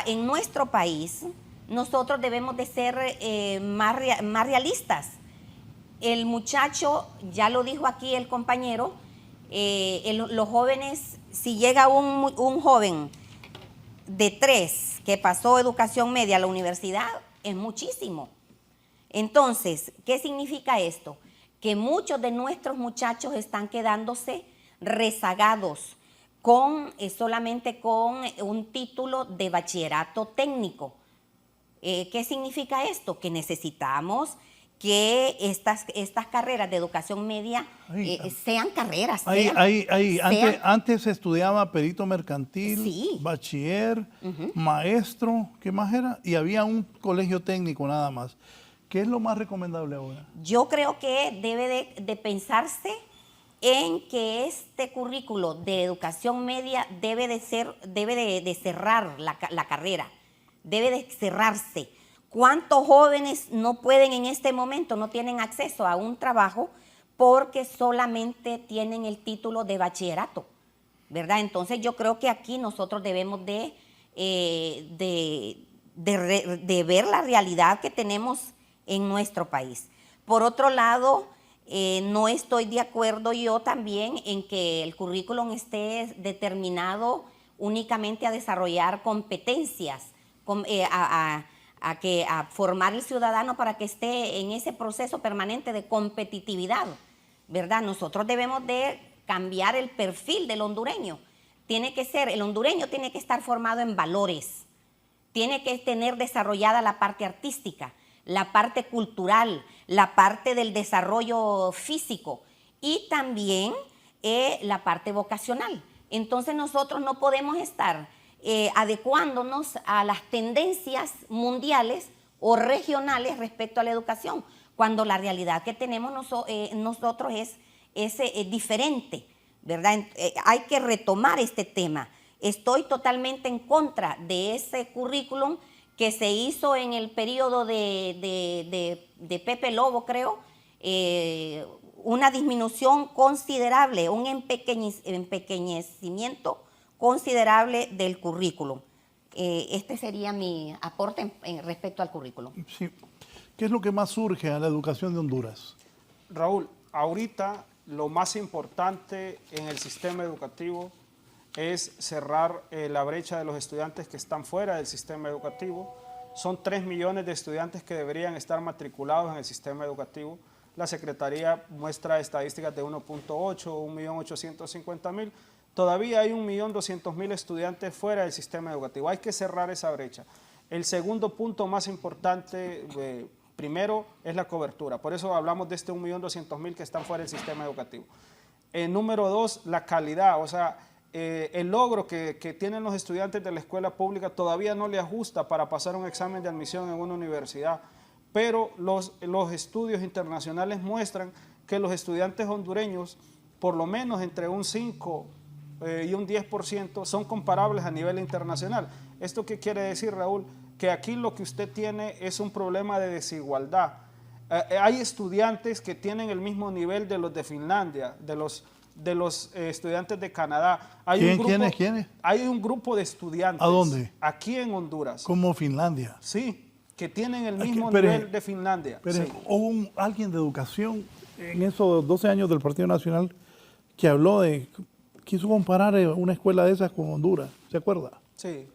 país, nosotros debemos de ser más realistas. El muchacho, ya lo dijo aquí el compañero, los jóvenes, si llega un joven de 3 que pasó educación media a la universidad, es muchísimo. Entonces, ¿qué significa esto? Que muchos de nuestros muchachos están quedándose rezagados solamente con un título de bachillerato técnico. ¿Qué significa esto? Que necesitamos que estas carreras de educación media sean carreras. Antes se estudiaba perito mercantil, sí, bachiller, maestro, ¿qué más era? Y había un colegio técnico nada más. ¿Qué es lo más recomendable ahora? Yo creo que debe de pensarse en que este currículo de educación media debe de cerrar la carrera, debe de cerrarse. ¿Cuántos jóvenes no pueden en este momento, no tienen acceso a un trabajo porque solamente tienen el título de bachillerato, ¿verdad? Entonces yo creo que aquí nosotros debemos de ver la realidad que tenemos en nuestro país. Por otro lado, no estoy de acuerdo yo también en que el currículum esté determinado únicamente a desarrollar competencias, a formar el ciudadano para que esté en ese proceso permanente de competitividad, ¿verdad? Nosotros debemos de cambiar el perfil del hondureño. El hondureño tiene que estar formado en valores, tiene que tener desarrollada la parte artística, la parte cultural, la parte del desarrollo físico y también la parte vocacional. Entonces nosotros no podemos estar adecuándonos a las tendencias mundiales o regionales respecto a la educación, cuando la realidad que tenemos nosotros es diferente, ¿verdad? Hay que retomar este tema. Estoy totalmente en contra de ese currículum que se hizo en el periodo de Pepe Lobo, creo, una disminución considerable, un empequeñecimiento considerable del currículum. Este sería mi aporte respecto al currículum. Sí. ¿Qué es lo que más surge a la educación de Honduras? Raúl, ahorita lo más importante en el sistema educativo es cerrar la brecha de los estudiantes que están fuera del sistema educativo. Son 3 millones de estudiantes que deberían estar matriculados en el sistema educativo. La Secretaría muestra estadísticas de 1.8, 1.850.000. Todavía hay 1.200.000 estudiantes fuera del sistema educativo. Hay que cerrar esa brecha. El segundo punto más importante, primero, es la cobertura. Por eso hablamos de este 1.200.000 que están fuera del sistema educativo. Número 2, la calidad. O sea, el logro que tienen los estudiantes de la escuela pública todavía no le ajusta para pasar un examen de admisión en una universidad, pero los estudios internacionales muestran que los estudiantes hondureños, por lo menos entre un 5 y un 10%, son comparables a nivel internacional. ¿Esto qué quiere decir, Raúl? Que aquí lo que usted tiene es un problema de desigualdad. Hay estudiantes que tienen el mismo nivel de los de Finlandia, de los estudiantes de Canadá. ¿Quiénes? Hay un grupo de estudiantes. ¿A dónde? Aquí en Honduras. Como Finlandia. Sí, que tienen el mismo nivel de Finlandia. Pero sí. hubo alguien de educación en esos 12 años del Partido Nacional que habló quiso comparar una escuela de esas con Honduras, ¿se acuerda? Sí.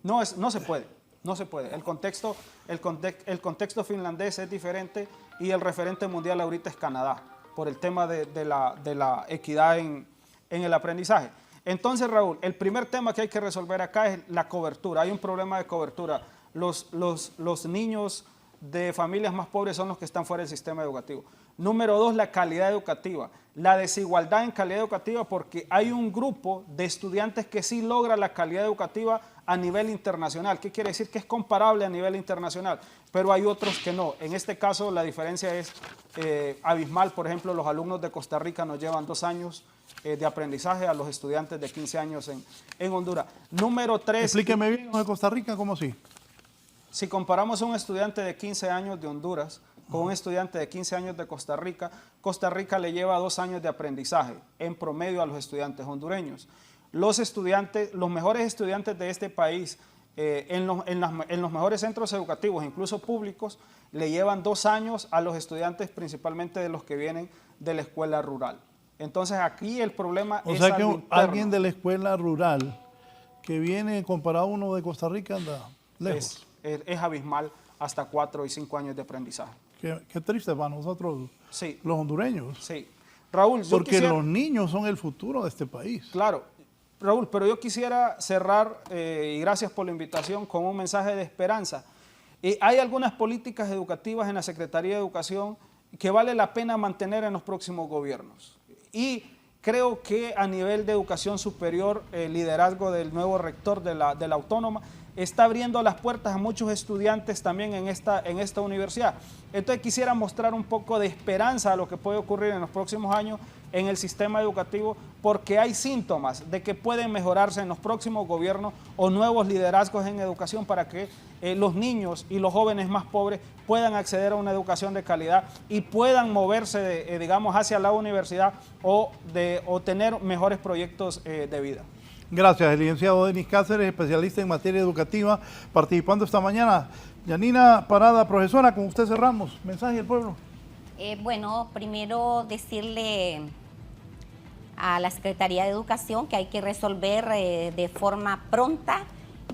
No se puede. No se puede. El contexto finlandés es diferente y el referente mundial ahorita es Canadá, por el tema de la equidad en el aprendizaje. Entonces, Raúl, el primer tema que hay que resolver acá es la cobertura. Hay un problema de cobertura. Los niños de familias más pobres son los que están fuera del sistema educativo. Número 2, la calidad educativa. La desigualdad en calidad educativa, porque hay un grupo de estudiantes que sí logra la calidad educativa a nivel internacional. ¿Qué quiere decir? Que es comparable a nivel internacional, pero hay otros que no. En este caso la diferencia es abismal. Por ejemplo, los alumnos de Costa Rica nos llevan 2 años de aprendizaje a los estudiantes de 15 años en Honduras. Número 3. Explíqueme bien, de Costa Rica, ¿cómo así? Si comparamos a un estudiante de 15 años de Honduras con un estudiante de 15 años de Costa Rica le lleva 2 años de aprendizaje en promedio a los estudiantes hondureños. Los mejores estudiantes de este país en los mejores centros educativos, incluso públicos, le llevan 2 años a los estudiantes, principalmente de los que vienen de la escuela rural. Entonces aquí el problema es algo interno. O sea que alguien de la escuela rural que viene comparado a uno de Costa Rica anda lejos. Es abismal, hasta 4 y 5 años de aprendizaje. Qué triste para nosotros, sí, los hondureños. Sí. Raúl, porque los niños son el futuro de este país. Claro. Raúl, pero yo quisiera cerrar, y gracias por la invitación, con un mensaje de esperanza. Hay algunas políticas educativas en la Secretaría de Educación que vale la pena mantener en los próximos gobiernos. Y creo que a nivel de educación superior, el liderazgo del nuevo rector de la Autónoma está abriendo las puertas a muchos estudiantes también en esta universidad. Entonces quisiera mostrar un poco de esperanza a lo que puede ocurrir en los próximos años en el sistema educativo, porque hay síntomas de que pueden mejorarse en los próximos gobiernos o nuevos liderazgos en educación para que los niños y los jóvenes más pobres puedan acceder a una educación de calidad y puedan moverse, digamos, hacia la universidad o tener mejores proyectos de vida. Gracias, el licenciado Denis Cáceres, especialista en materia educativa, participando esta mañana. Yanina Parada, profesora, con usted cerramos. Mensaje del pueblo. Bueno, primero decirle a la Secretaría de Educación que hay que resolver de forma pronta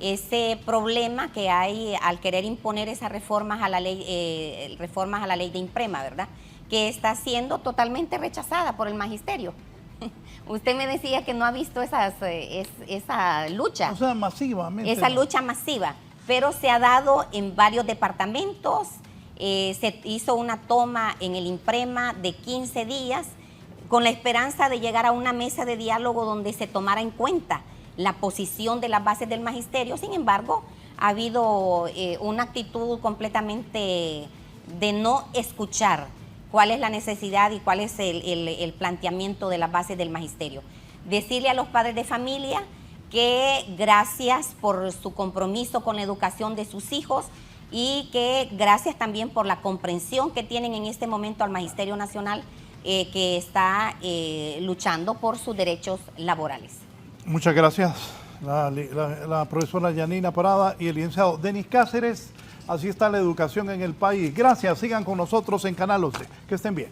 ese problema que hay al querer imponer esas reformas a la ley de Imprema, ¿verdad? Que está siendo totalmente rechazada por el magisterio. Usted me decía que no ha visto esa lucha. O sea, masivamente. Esa lucha masiva, pero se ha dado en varios departamentos. Se hizo una toma en el Imprema de 15 días con la esperanza de llegar a una mesa de diálogo donde se tomara en cuenta la posición de las bases del magisterio. Sin embargo, ha habido una actitud completamente de no escuchar cuál es la necesidad y cuál es el planteamiento de las bases del magisterio. Decirle a los padres de familia que gracias por su compromiso con la educación de sus hijos y que gracias también por la comprensión que tienen en este momento al Magisterio Nacional que está luchando por sus derechos laborales. Muchas gracias, la profesora Yanina Parada y el licenciado Denis Cáceres. Así está la educación en el país. Gracias, sigan con nosotros en Canal 11. Que estén bien.